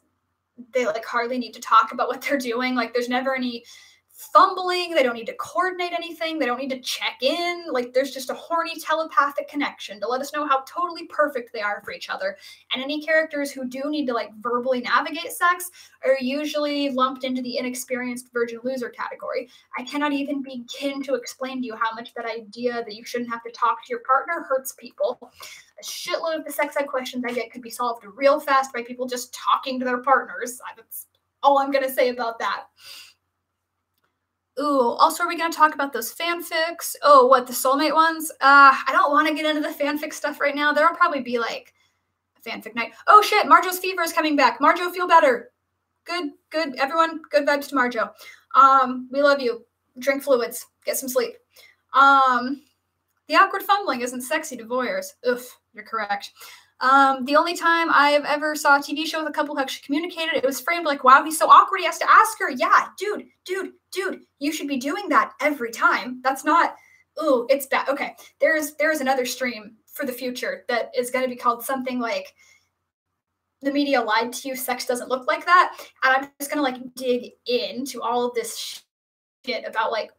they like hardly need to talk about what they're doing. Like there's never any fumbling. They don't need to coordinate anything. They don't need to check in. Like there's just a horny telepathic connection to let us know how totally perfect they are for each other. And any characters who do need to like verbally navigate sex are usually lumped into the inexperienced virgin loser category. I cannot even begin to explain to you how much that idea that you shouldn't have to talk to your partner hurts people. A shitload of the sex ed questions I get could be solved real fast by people just talking to their partners. That's all I'm going to say about that. Ooh, also, are we going to talk about those fanfics? Oh, what, the soulmate ones? I don't want to get into the fanfic stuff right now. There'll probably be like a fanfic night. Oh shit, Marjo's fever is coming back. Marjo, feel better. Good, everyone, good vibes to Marjo. We love you. Drink fluids. Get some sleep. The awkward fumbling isn't sexy to voyeurs. Oof, you're correct. The only time I've ever saw a TV show with a couple who actually communicated, it was framed like, wow, he's so awkward, he has to ask her. Yeah, dude, you should be doing that every time. That's not, ooh, it's bad. Okay, there's another stream for the future that is going to be called something like The Media Lied to You, Sex Doesn't Look Like That. And I'm just going to like dig into all of this shit about like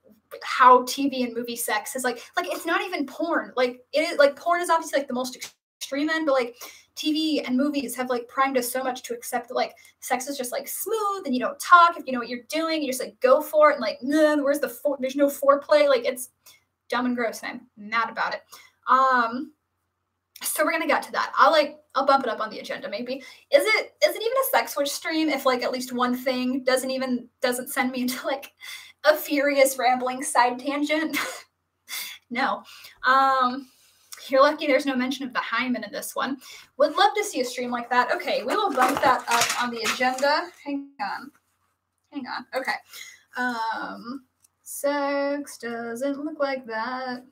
how TV and movie sex is like it's not even porn. Like it is like porn is obviously like the most extreme end, but like TV and movies have like primed us so much to accept that like sex is just like smooth and you don't talk if you know what you're doing. You just like go for it and like, nah, where's the there's no foreplay. Like it's dumb and gross and I'm mad about it. So we're gonna get to that. I'll bump it up on the agenda maybe. Is it even a sex witch stream if like at least one thing doesn't send me into like a furious rambling side tangent? No. You're lucky there's no mention of the hymen in this one. Would love to see a stream like that. Okay, we will bump that up on the agenda. Hang on. Okay. Sex doesn't look like that.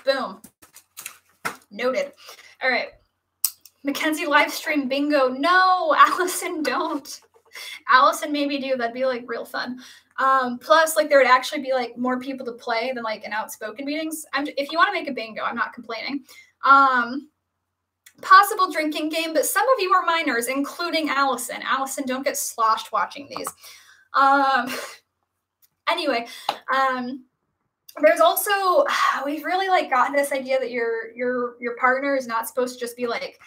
Boom. Noted. All right. Mackenzie live stream bingo. No, Allison, don't. Allison, maybe do. That'd be like real fun. Plus, like there would actually be like more people to play than like in outspoken meetings. If you want to make a bingo, I'm not complaining. Possible drinking game, but some of you are minors, including Allison. Allison, don't get sloshed watching these. Anyway, there's also we've really like gotten this idea that your partner is not supposed to just be like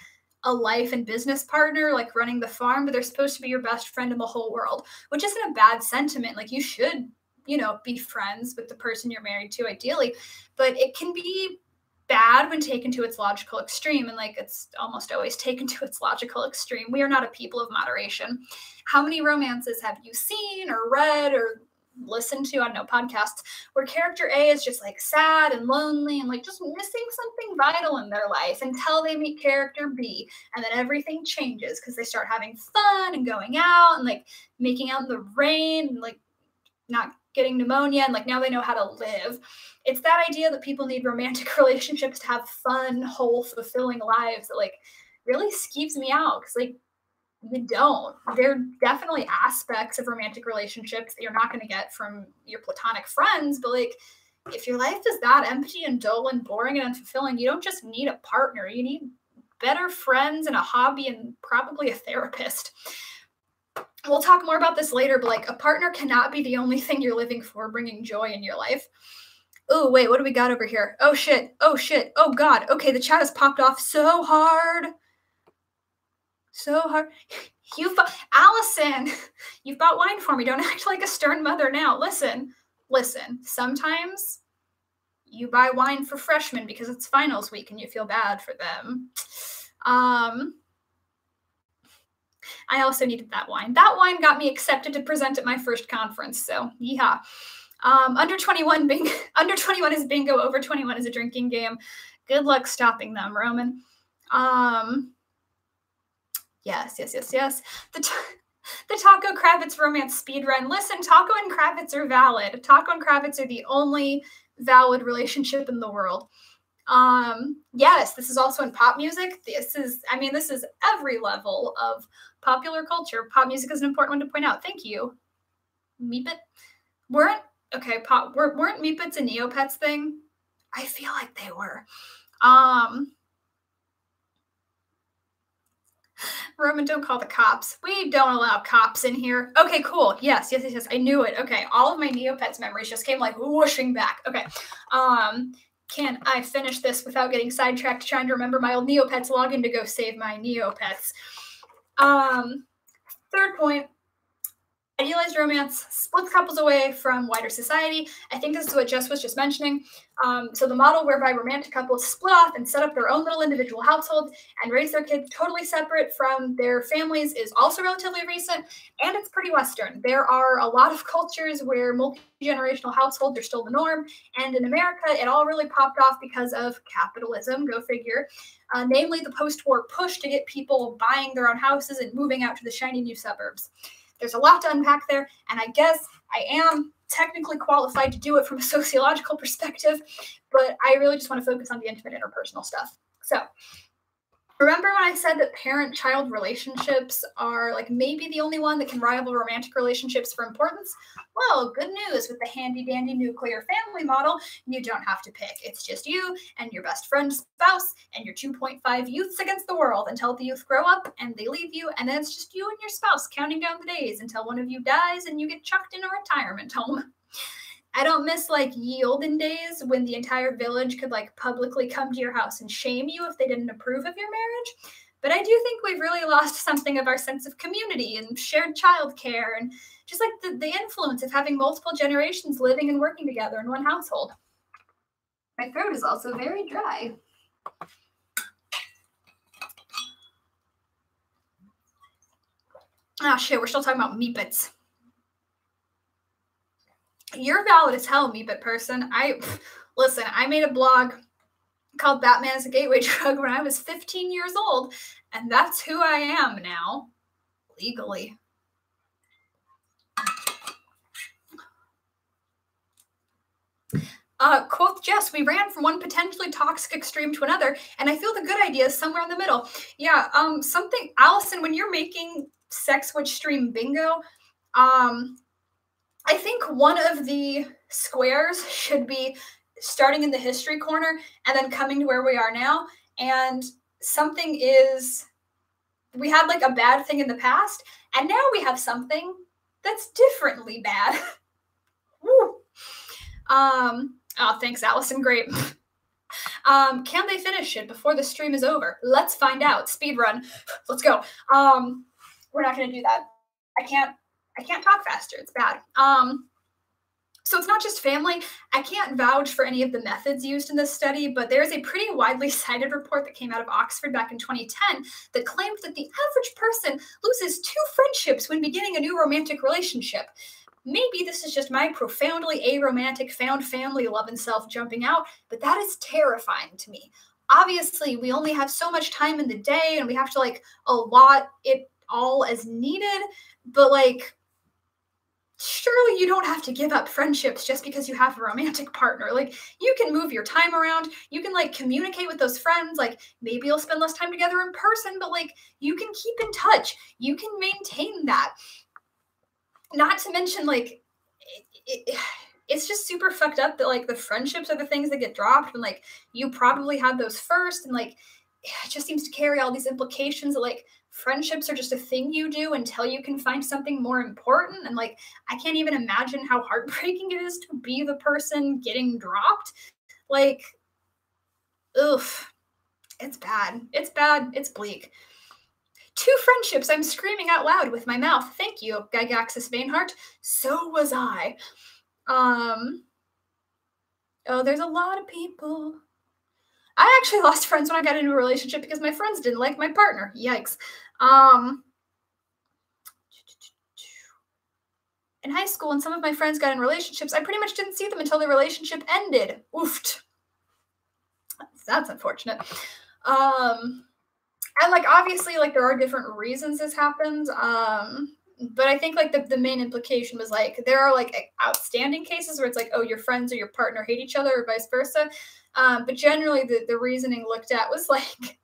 a life and business partner, like running the farm, but they're supposed to be your best friend in the whole world, which isn't a bad sentiment. Like you should, be friends with the person you're married to ideally, but it can be bad when taken to its logical extreme. And like, it's almost always taken to its logical extreme. We are not a people of moderation. How many romances have you seen or read or listened to, I don't know, podcasts where character A is just like sad and lonely and like just missing something vital in their life until they meet character B, and then everything changes because they start having fun and going out and like making out in the rain and like not getting pneumonia and like now they know how to live. It's that idea that people need romantic relationships to have fun, whole, fulfilling lives that like really skeeves me out because like you don't. There are definitely aspects of romantic relationships that you're not going to get from your platonic friends, but like if your life is that empty and dull and boring and unfulfilling, you don't just need a partner. You need better friends and a hobby and probably a therapist. We'll talk more about this later, but like a partner cannot be the only thing you're living for, bringing joy in your life. Oh, wait, what do we got over here? Oh, shit. Oh, shit. Oh, God. Okay, the chat has popped off so hard. So hard. Allison, you've bought wine for me. Don't act like a stern mother now. Listen. Sometimes you buy wine for freshmen because it's finals week and you feel bad for them. I also needed that wine. That wine got me accepted to present at my first conference. So, yeehaw. Under 21 is bingo. Over 21 is a drinking game. Good luck stopping them, Roman. Yes. The Taco Kravitz romance speed run. Listen, Taco and Kravitz are valid. Taco and Kravitz are the only valid relationship in the world. Yes, this is also in pop music. This is every level of popular culture. Pop music is an important one to point out. Thank you. Meepit? Weren't Meepits a Neopets thing? I feel like they were. Roman, don't call the cops. We don't allow cops in here. Okay, cool. Yes. I knew it. Okay, all of my Neopets memories just came like whooshing back. Okay. Can I finish this without getting sidetracked trying to remember my old Neopets login to go save my Neopets? Third point. Idealized romance splits couples away from wider society. I think this is what Jess was just mentioning. So the model whereby romantic couples split off and set up their own little individual households and raise their kids totally separate from their families is also relatively recent, and it's pretty Western. There are a lot of cultures where multi-generational households are still the norm, and in America, it all really popped off because of capitalism, go figure. Namely, the post-war push to get people buying their own houses and moving out to the shiny new suburbs. There's a lot to unpack there, and I guess I am technically qualified to do it from a sociological perspective, but I really just want to focus on the intimate interpersonal stuff. So, remember when I said that parent-child relationships are like maybe the only one that can rival romantic relationships for importance? Well, good news. With the handy-dandy nuclear family model, you don't have to pick. It's just you and your best friend's spouse and your 2.5 youths against the world until the youth grow up and they leave you, and then it's just you and your spouse counting down the days until one of you dies and you get chucked in a retirement home. I don't miss like ye olden days when the entire village could like publicly come to your house and shame you if they didn't approve of your marriage. But I do think we've really lost something of our sense of community and shared childcare and just like the influence of having multiple generations living and working together in one household. My throat is also very dry. Ah, shit, we're still talking about meepits. You're valid as hell, meepit person. Listen, I made a blog called Batman is a Gateway Drug when I was 15 years old, and that's who I am now, legally. Quoth Jess, we ran from one potentially toxic extreme to another, and I feel the good idea is somewhere in the middle. Yeah, Allison, when you're making sex witch stream bingo, I think one of the squares should be starting in the history corner and then coming to where we are now. And something is, we had like a bad thing in the past, and now we have something that's differently bad. Woo. Oh, thanks, Allison. Great. Can they finish it before the stream is over? Let's find out. Speed run. Let's go. We're not going to do that. I can't talk faster. It's bad. So it's not just family. I can't vouch for any of the methods used in this study, but there's a pretty widely cited report that came out of Oxford back in 2010 that claimed that the average person loses 2 friendships when beginning a new romantic relationship. Maybe this is just my profoundly aromantic found family love and self jumping out, but that is terrifying to me. Obviously, we only have so much time in the day and we have to like allot it all as needed, but like, surely you don't have to give up friendships just because you have a romantic partner. Like, you can move your time around. You can like communicate with those friends. Like, maybe you'll spend less time together in person, but like, you can keep in touch. You can maintain that. Not to mention, like, it's just super fucked up that like the friendships are the things that get dropped when like you probably had those first, and like it just seems to carry all these implications of like friendships are just a thing you do until you can find something more important. And like, I can't even imagine how heartbreaking it is to be the person getting dropped. Like, oof, it's bad. It's bad. It's bleak. 2 friendships I'm screaming out loud with my mouth. Thank you, Gygaxis Vainhart. So was I. Oh, there's a lot of people. I actually lost friends when I got into a relationship because my friends didn't like my partner. Yikes. In high school, when some of my friends got in relationships, I pretty much didn't see them until the relationship ended. Oofed. That's unfortunate. And like, obviously, like, there are different reasons this happens. But I think like the main implication was like, there are like outstanding cases where it's like, oh, your friends or your partner hate each other or vice versa. But generally the reasoning looked at was like,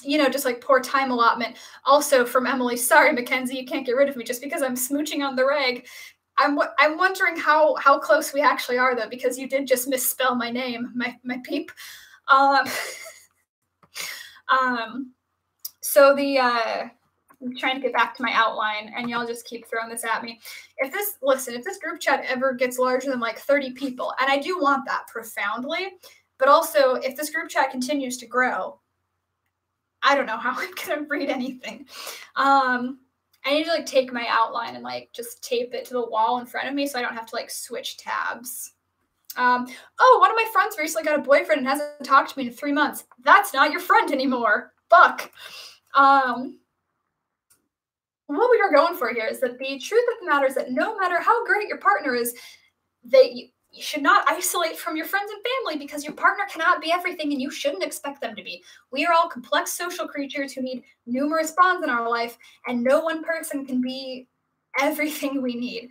you know, just like poor time allotment. Also from Emily, sorry, Mackenzie, you can't get rid of me just because I'm smooching on the reg. I'm wondering how close we actually are though, because you did just misspell my name, my peep. So I'm trying to get back to my outline, and y'all just keep throwing this at me. If this group chat ever gets larger than like 30 people, and I do want that profoundly, but also if this group chat continues to grow, I don't know how I'm gonna read anything. I need to like take my outline and like just tape it to the wall in front of me so I don't have to like switch tabs. Oh, one of my friends recently got a boyfriend and hasn't talked to me in 3 months. That's not your friend anymore. Fuck. What we are going for here is that the truth of the matter is that no matter how great your partner is, you should not isolate from your friends and family because your partner cannot be everything and you shouldn't expect them to be. We are all complex social creatures who need numerous bonds in our life, and no one person can be everything we need.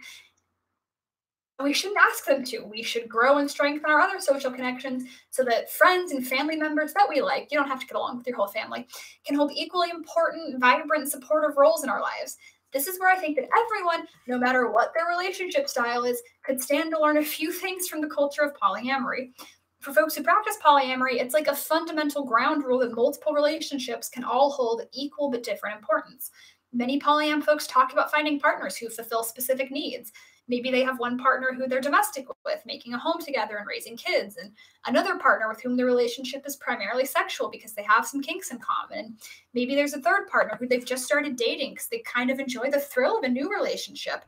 We shouldn't ask them to. We should grow and strengthen our other social connections so that friends and family members that we like, you don't have to get along with your whole family, can hold equally important, vibrant, supportive roles in our lives. This is where I think that everyone, no matter what their relationship style is, could stand to learn a few things from the culture of polyamory. For folks who practice polyamory, it's like a fundamental ground rule that multiple relationships can all hold equal but different importance. Many polyam folks talk about finding partners who fulfill specific needs. Maybe they have one partner who they're domestic with, making a home together and raising kids, and another partner with whom the relationship is primarily sexual because they have some kinks in common. And maybe there's a third partner who they've just started dating because they kind of enjoy the thrill of a new relationship.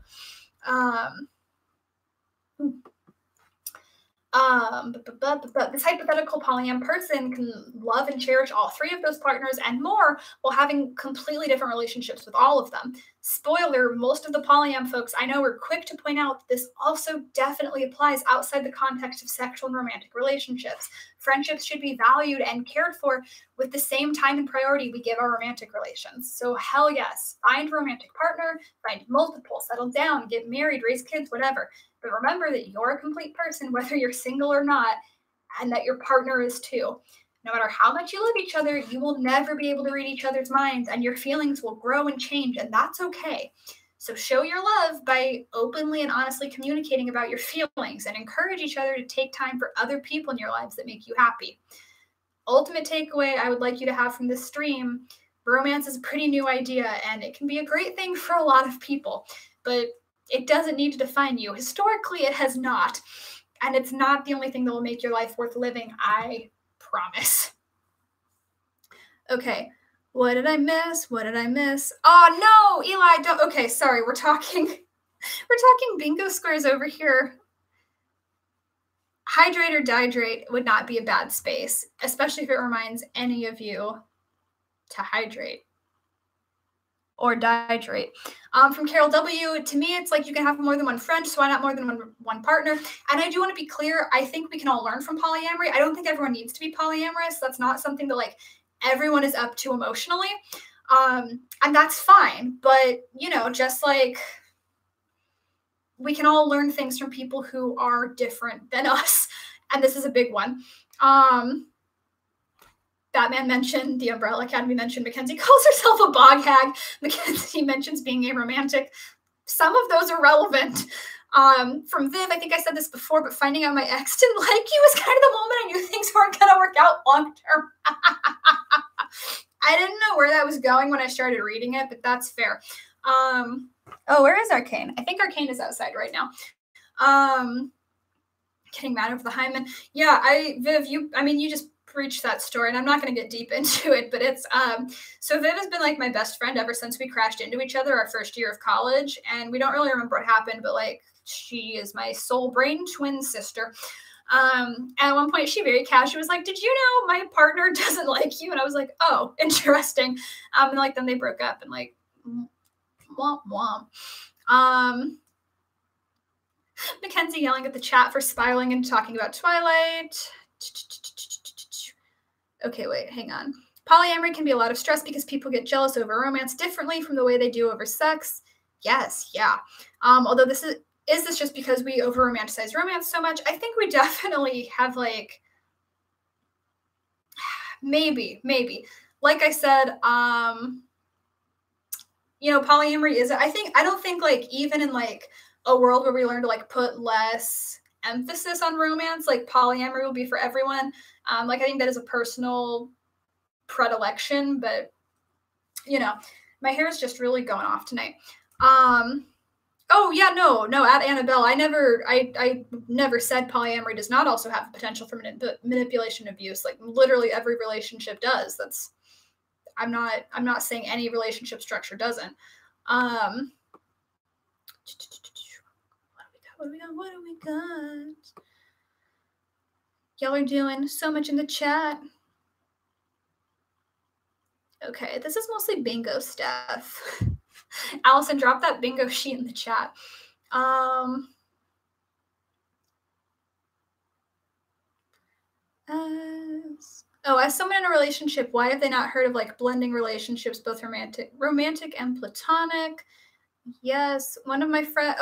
This hypothetical polyam person can love and cherish all 3 of those partners and more while having completely different relationships with all of them. Spoiler, most of the polyam folks I know are quick to point out this also definitely applies outside the context of sexual and romantic relationships. Friendships should be valued and cared for with the same time and priority we give our romantic relations. So hell yes, find a romantic partner, find multiple, settle down, get married, raise kids, whatever. But remember that you're a complete person, whether you're single or not, and that your partner is too. No matter how much you love each other, you will never be able to read each other's minds, and your feelings will grow and change, and that's okay. So show your love by openly and honestly communicating about your feelings, and encourage each other to take time for other people in your lives that make you happy. Ultimate takeaway I would like you to have from this stream: romance is a pretty new idea, and it can be a great thing for a lot of people, but it doesn't need to define you. Historically, it has not. And it's not the only thing that will make your life worth living, I promise. Okay, what did I miss? What did I miss? Oh no, Eli, don't. Okay, sorry, we're talking bingo squares over here. Hydrate or dihydrate would not be a bad space, especially if it reminds any of you to hydrate or dihydrate. From Carol W, to me, it's like you can have more than one friend, so why not more than one partner? And I do want to be clear, I think we can all learn from polyamory. I don't think everyone needs to be polyamorous. That's not something that like everyone is up to emotionally. And that's fine. But, you know, just like we can all learn things from people who are different than us. And this is a big one. Batman mentioned, the Umbrella Academy mentioned, Mackenzie calls herself a bog hag. Mackenzie mentions being aromantic. Some of those are relevant. From Viv, I think I said this before, but finding out my ex didn't like you was kind of the moment I knew things weren't going to work out long term. I didn't know where that was going when I started reading it, but that's fair. Oh, where is Arcane? I think Arcane is outside right now. Getting mad over the hymen. Yeah, Viv, you just preached that story, and I'm not going to get deep into it, but it's, so Viv has been like my best friend ever since we crashed into each other our first year of college, and we don't really remember what happened, but like, she is my soul brain twin sister. And at one point she very casually was like, did you know my partner doesn't like you? And I was like, oh, interesting. And like, then they broke up and like, womp womp. Mackenzie yelling at the chat for spiraling and talking about Twilight. Okay, wait, hang on. Polyamory can be a lot of stress because people get jealous over romance differently from the way they do over sex. Yes, yeah. Although this just because we over romanticize romance so much? I think we definitely have like, maybe. Like I said, you know, polyamory is, I don't think like even in like a world where we learn to like put less emphasis on romance, like polyamory will be for everyone. Like I think that is a personal predilection, but you know, my hair is just really going off tonight. Oh yeah, no, at Annabelle, I never said polyamory does not also have the potential for manipulation and abuse. Like literally every relationship does. I'm not saying any relationship structure doesn't. What do we got? Y'all are doing so much in the chat. Okay, this is mostly bingo stuff. Allison, drop that bingo sheet in the chat. As someone in a relationship, why have they not heard of like blending relationships, both romantic and platonic? Yes, one of my friends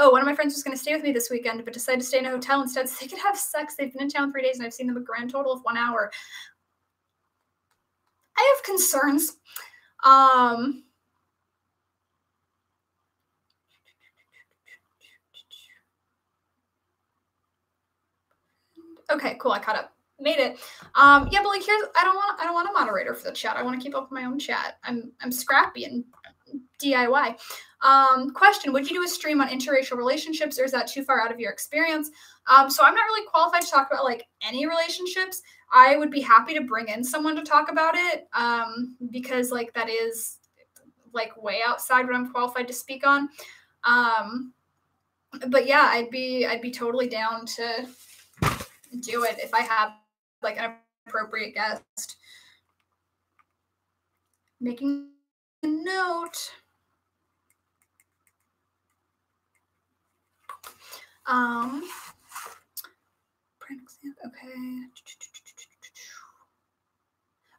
was going to stay with me this weekend, but decided to stay in a hotel instead so they could have sex. They've been in town 3 days, and I've seen them a grand total of 1 hour. I have concerns. Okay, cool. I caught up. Made it. Yeah, but like I don't want a moderator for the chat. I want to keep up with my own chat. I'm scrappy and DIY. Question, would you do a stream on interracial relationships, or is that too far out of your experience? So I'm not really qualified to talk about like any relationships. I would be happy to bring in someone to talk about it, because like that is like way outside what I'm qualified to speak on. But yeah, I'd be totally down to do it if I have like an appropriate guest. Making a note.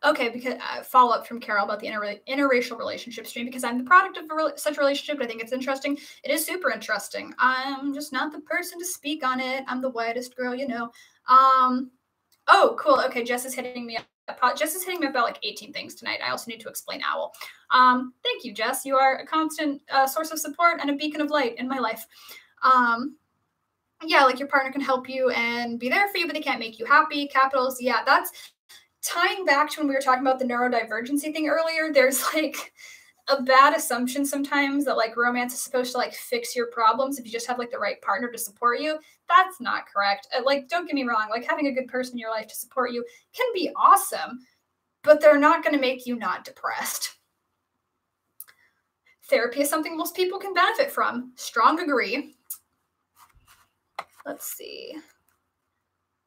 Okay, because follow up from Carol about the interracial relationship stream, because I'm the product of such a relationship. I think it's interesting. It is super interesting. I'm just not the person to speak on it. I'm the whitest girl, you know. Oh, cool. Okay, Jess is hitting me up. Jess is hitting me about like 18 things tonight. I also need to explain OWL. Thank you, Jess. You are a constant source of support and a beacon of light in my life. Yeah, like your partner can help you and be there for you, but they can't make you happy. Capitals. Yeah, that's tying back to when we were talking about the neurodivergency thing earlier. There's like a bad assumption sometimes that like romance is supposed to like fix your problems if you just have like the right partner to support you. That's not correct. Like, don't get me wrong, like having a good person in your life to support you can be awesome, but they're not going to make you not depressed. Therapy is something most people can benefit from. Strong agree. Let's see.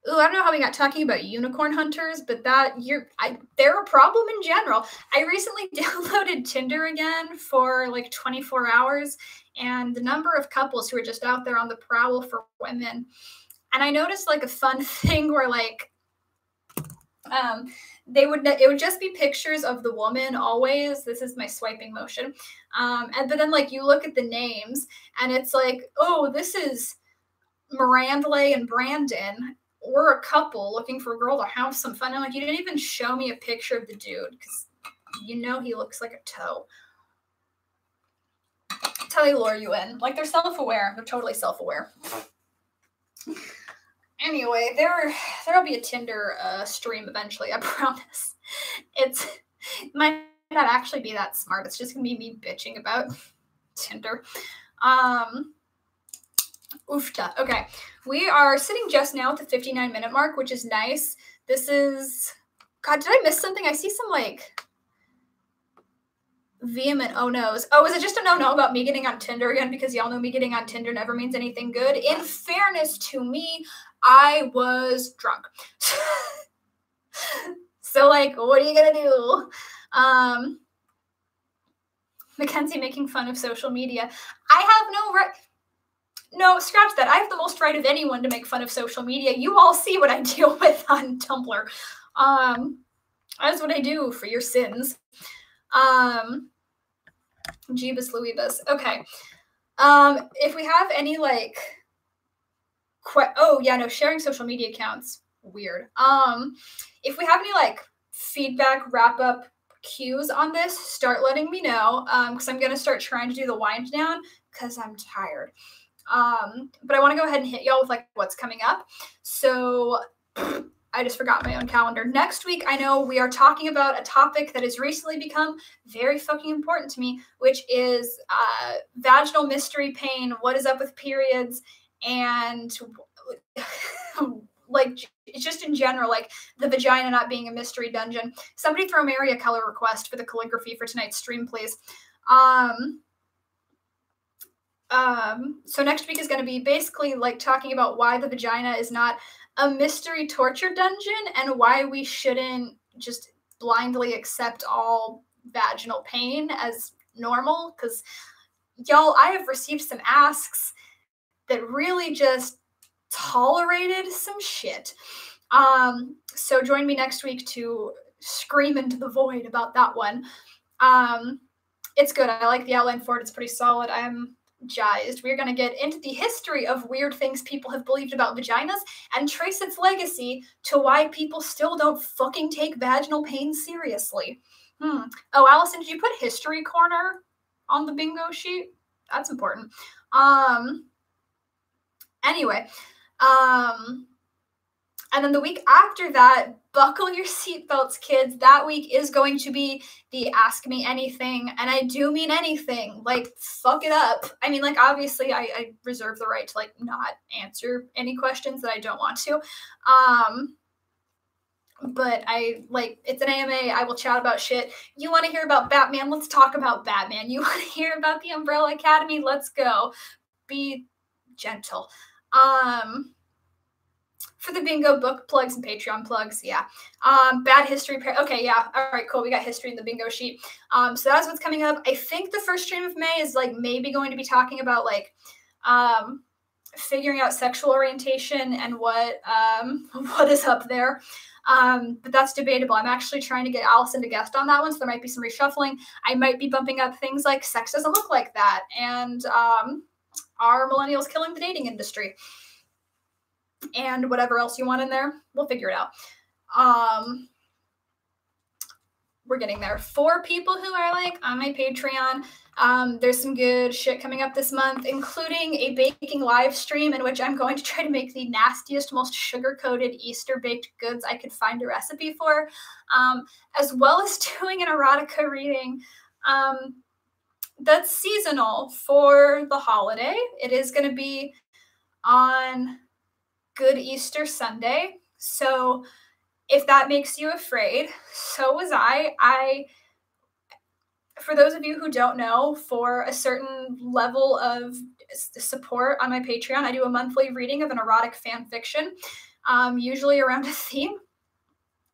Ooh, I don't know how we got talking about unicorn hunters, but they're a problem in general. I recently downloaded Tinder again for like 24 hours, and the number of couples who are just out there on the prowl for women. And I noticed like a fun thing where like, it would just be pictures of the woman always. This is my swiping motion. But then like you look at the names and it's like, oh, this is Mirandley and Brandon. We're a couple looking for a girl to have some fun. I'm like, you didn't even show me a picture of the dude because you know he looks like a toe. That's how they lure you in. Like, they're self-aware. They're totally self-aware. Anyway, there'll be a Tinder stream eventually, I promise. It might not actually be that smart. It's just gonna be me bitching about Tinder. Oofta. Okay, we are sitting just now at the 59-minute mark, which is nice. This is... God, did I miss something? I see some, like, vehement oh-no's. Oh, is it just a no-no about me getting on Tinder again? Because y'all know me getting on Tinder never means anything good. In fairness to me, I was drunk. So, like, what are you gonna do? Mackenzie making fun of social media. I have no right... No, scratch that. I have the most right of anyone to make fun of social media. You all see what I deal with on Tumblr. That's what I do for your sins. Jeebus Louisbus. Okay. If we have any, like... oh, yeah, no, sharing social media accounts. Weird. If we have any, like, feedback, wrap-up cues on this, start letting me know, because I'm going to start trying to do the wind down, because I'm tired. But I want to go ahead and hit y'all with, like, what's coming up. So... I just forgot my own calendar. Next week, I know we are talking about a topic that has recently become very fucking important to me, which is vaginal mystery pain, what is up with periods, and like just in general, like the vagina not being a mystery dungeon. Somebody throw Mary a color request for the calligraphy for tonight's stream, please. So next week is going to be basically like talking about why the vagina is not a mystery torture dungeon and why we shouldn't just blindly accept all vaginal pain as normal. Because, y'all, I have received some asks that really just tolerated some shit. So join me next week to scream into the void about that one. It's good. I like the outline for it. It's pretty solid. I'm jazzed. We're going to get into the history of weird things people have believed about vaginas and trace its legacy to why people still don't fucking take vaginal pain seriously. Oh, Allison, did you put history corner on the bingo sheet? That's important. Anyway, and then the week after that, buckle your seatbelts, kids. That week is going to be the Ask Me Anything. And I do mean anything. Like, fuck it up. I mean, like, obviously, I reserve the right to, like, not answer any questions that I don't want to. But it's an AMA. I will chat about shit. You want to hear about Batman? Let's talk about Batman. You want to hear about the Umbrella Academy? Let's go. Be gentle. For the bingo, book plugs and Patreon plugs, yeah. Bad history. Okay, yeah. All right, cool. We got history in the bingo sheet. So that's what's coming up. I think the first stream of May is like maybe going to be talking about like figuring out sexual orientation and what is up there. But that's debatable. I'm actually trying to get Allison to guest on that one, so there might be some reshuffling. I might be bumping up things like sex doesn't look like that and are millennials killing the dating industry? And whatever else you want in there, we'll figure it out. We're getting there. For people who are like on my Patreon, there's some good shit coming up this month, including a baking live stream in which I'm going to try to make the nastiest, most sugar-coated Easter baked goods I could find a recipe for, as well as doing an erotica reading that's seasonal for the holiday. It is going to be on Good Easter Sunday. So if that makes you afraid, so was I. For those of you who don't know, for a certain level of support on my Patreon, I do a monthly reading of an erotic fan fiction, usually around a theme.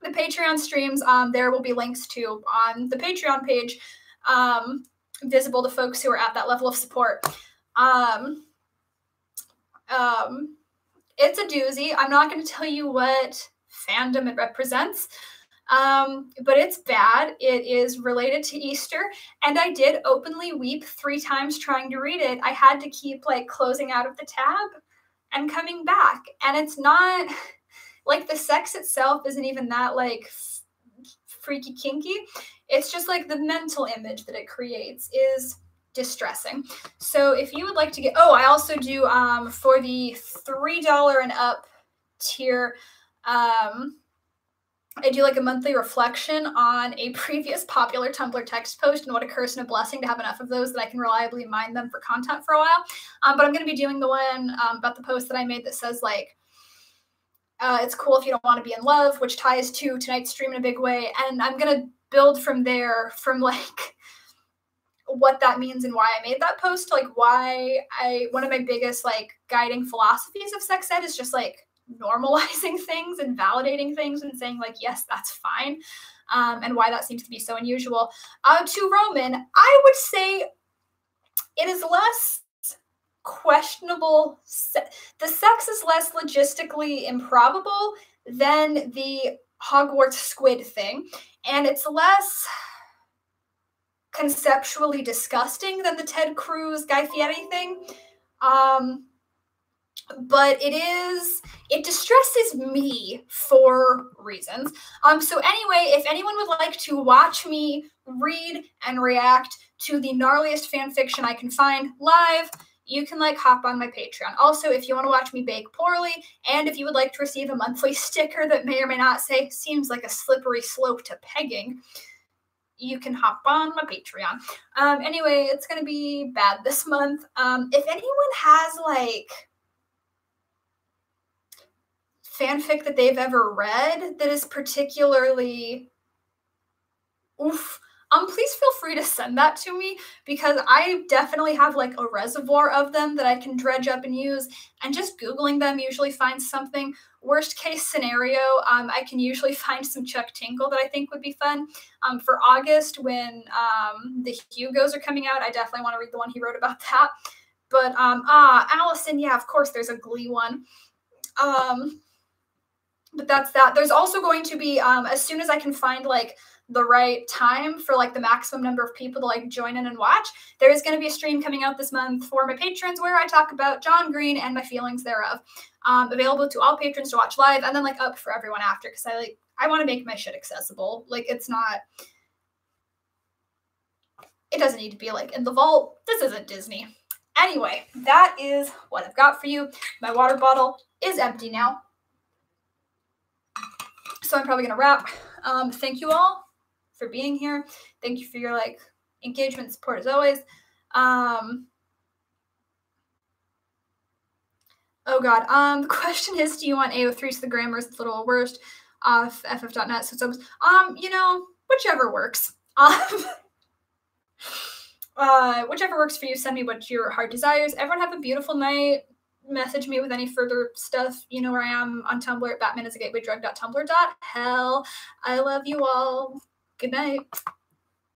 The Patreon streams, there will be links to on the Patreon page, visible to folks who are at that level of support. It's a doozy. I'm not going to tell you what fandom it represents, but it's bad. It is related to Easter, and I did openly weep 3 times trying to read it. I had to keep, like, closing out of the tab and coming back, and it's not, like, the sex itself isn't even that, like, freaky kinky. It's just, like, the mental image that it creates is distressing. So if you would like to get, oh, I also do for the $3 and up tier, I do like a monthly reflection on a previous popular Tumblr text post and what a curse and a blessing to have enough of those that I can reliably mine them for content for a while. But I'm going to be doing the one about the post that I made that says like, it's cool if you don't want to be in love, which ties to tonight's stream in a big way. And I'm going to build from there, from like what that means and why I made that post, like why one of my biggest like guiding philosophies of sex ed is just like normalizing things and validating things and saying like, yes, that's fine. And why that seems to be so unusual. To Roman, I would say it is less questionable. The sex is less logistically improbable than the Hogwarts squid thing. And it's less conceptually disgusting than the Ted Cruz Guy Fieri thing. But it distresses me for reasons. So anyway, if anyone would like to watch me read and react to the gnarliest fan fiction I can find live, you can like hop on my Patreon. Also, if you want to watch me bake poorly, and if you would like to receive a monthly sticker that may or may not say, seems like a slippery slope to pegging, you can hop on my Patreon. Anyway, it's going to be bad this month. If anyone has like fanfic that they've ever read that is particularly oof, please feel free to send that to me, because I definitely have like a reservoir of them that I can dredge up and use, and just Googling them usually finds something. Worst case scenario, I can usually find some Chuck Tinkle that I think would be fun. For August, when the Hugos are coming out, I definitely want to read the one he wrote about that. But Allison, yeah, of course there's a Glee one. But that's that. There's also going to be, as soon as I can find like the right time for like the maximum number of people to like join in and watch, there is going to be a stream coming out this month for my patrons where I talk about John Green and my feelings thereof. Available to all patrons to watch live, and then like up for everyone after, because I want to make my shit accessible. Like it doesn't need to be like in the vault. This isn't Disney. Anyway, that is what I've got for you. My water bottle is empty now, so I'm probably gonna wrap. Thank you all for being here. Thank you for your like engagement and support as always. Oh god. The question is, do you want AO3 so the grammar is a little worst off ff.net? So it's you know, whichever works. Whichever works for you. Send me what your heart desires. Everyone have a beautiful night. Message me with any further stuff. You know where I am on Tumblr at batmanisagatewaydrug.tumblr.hell. I love you all. Good night.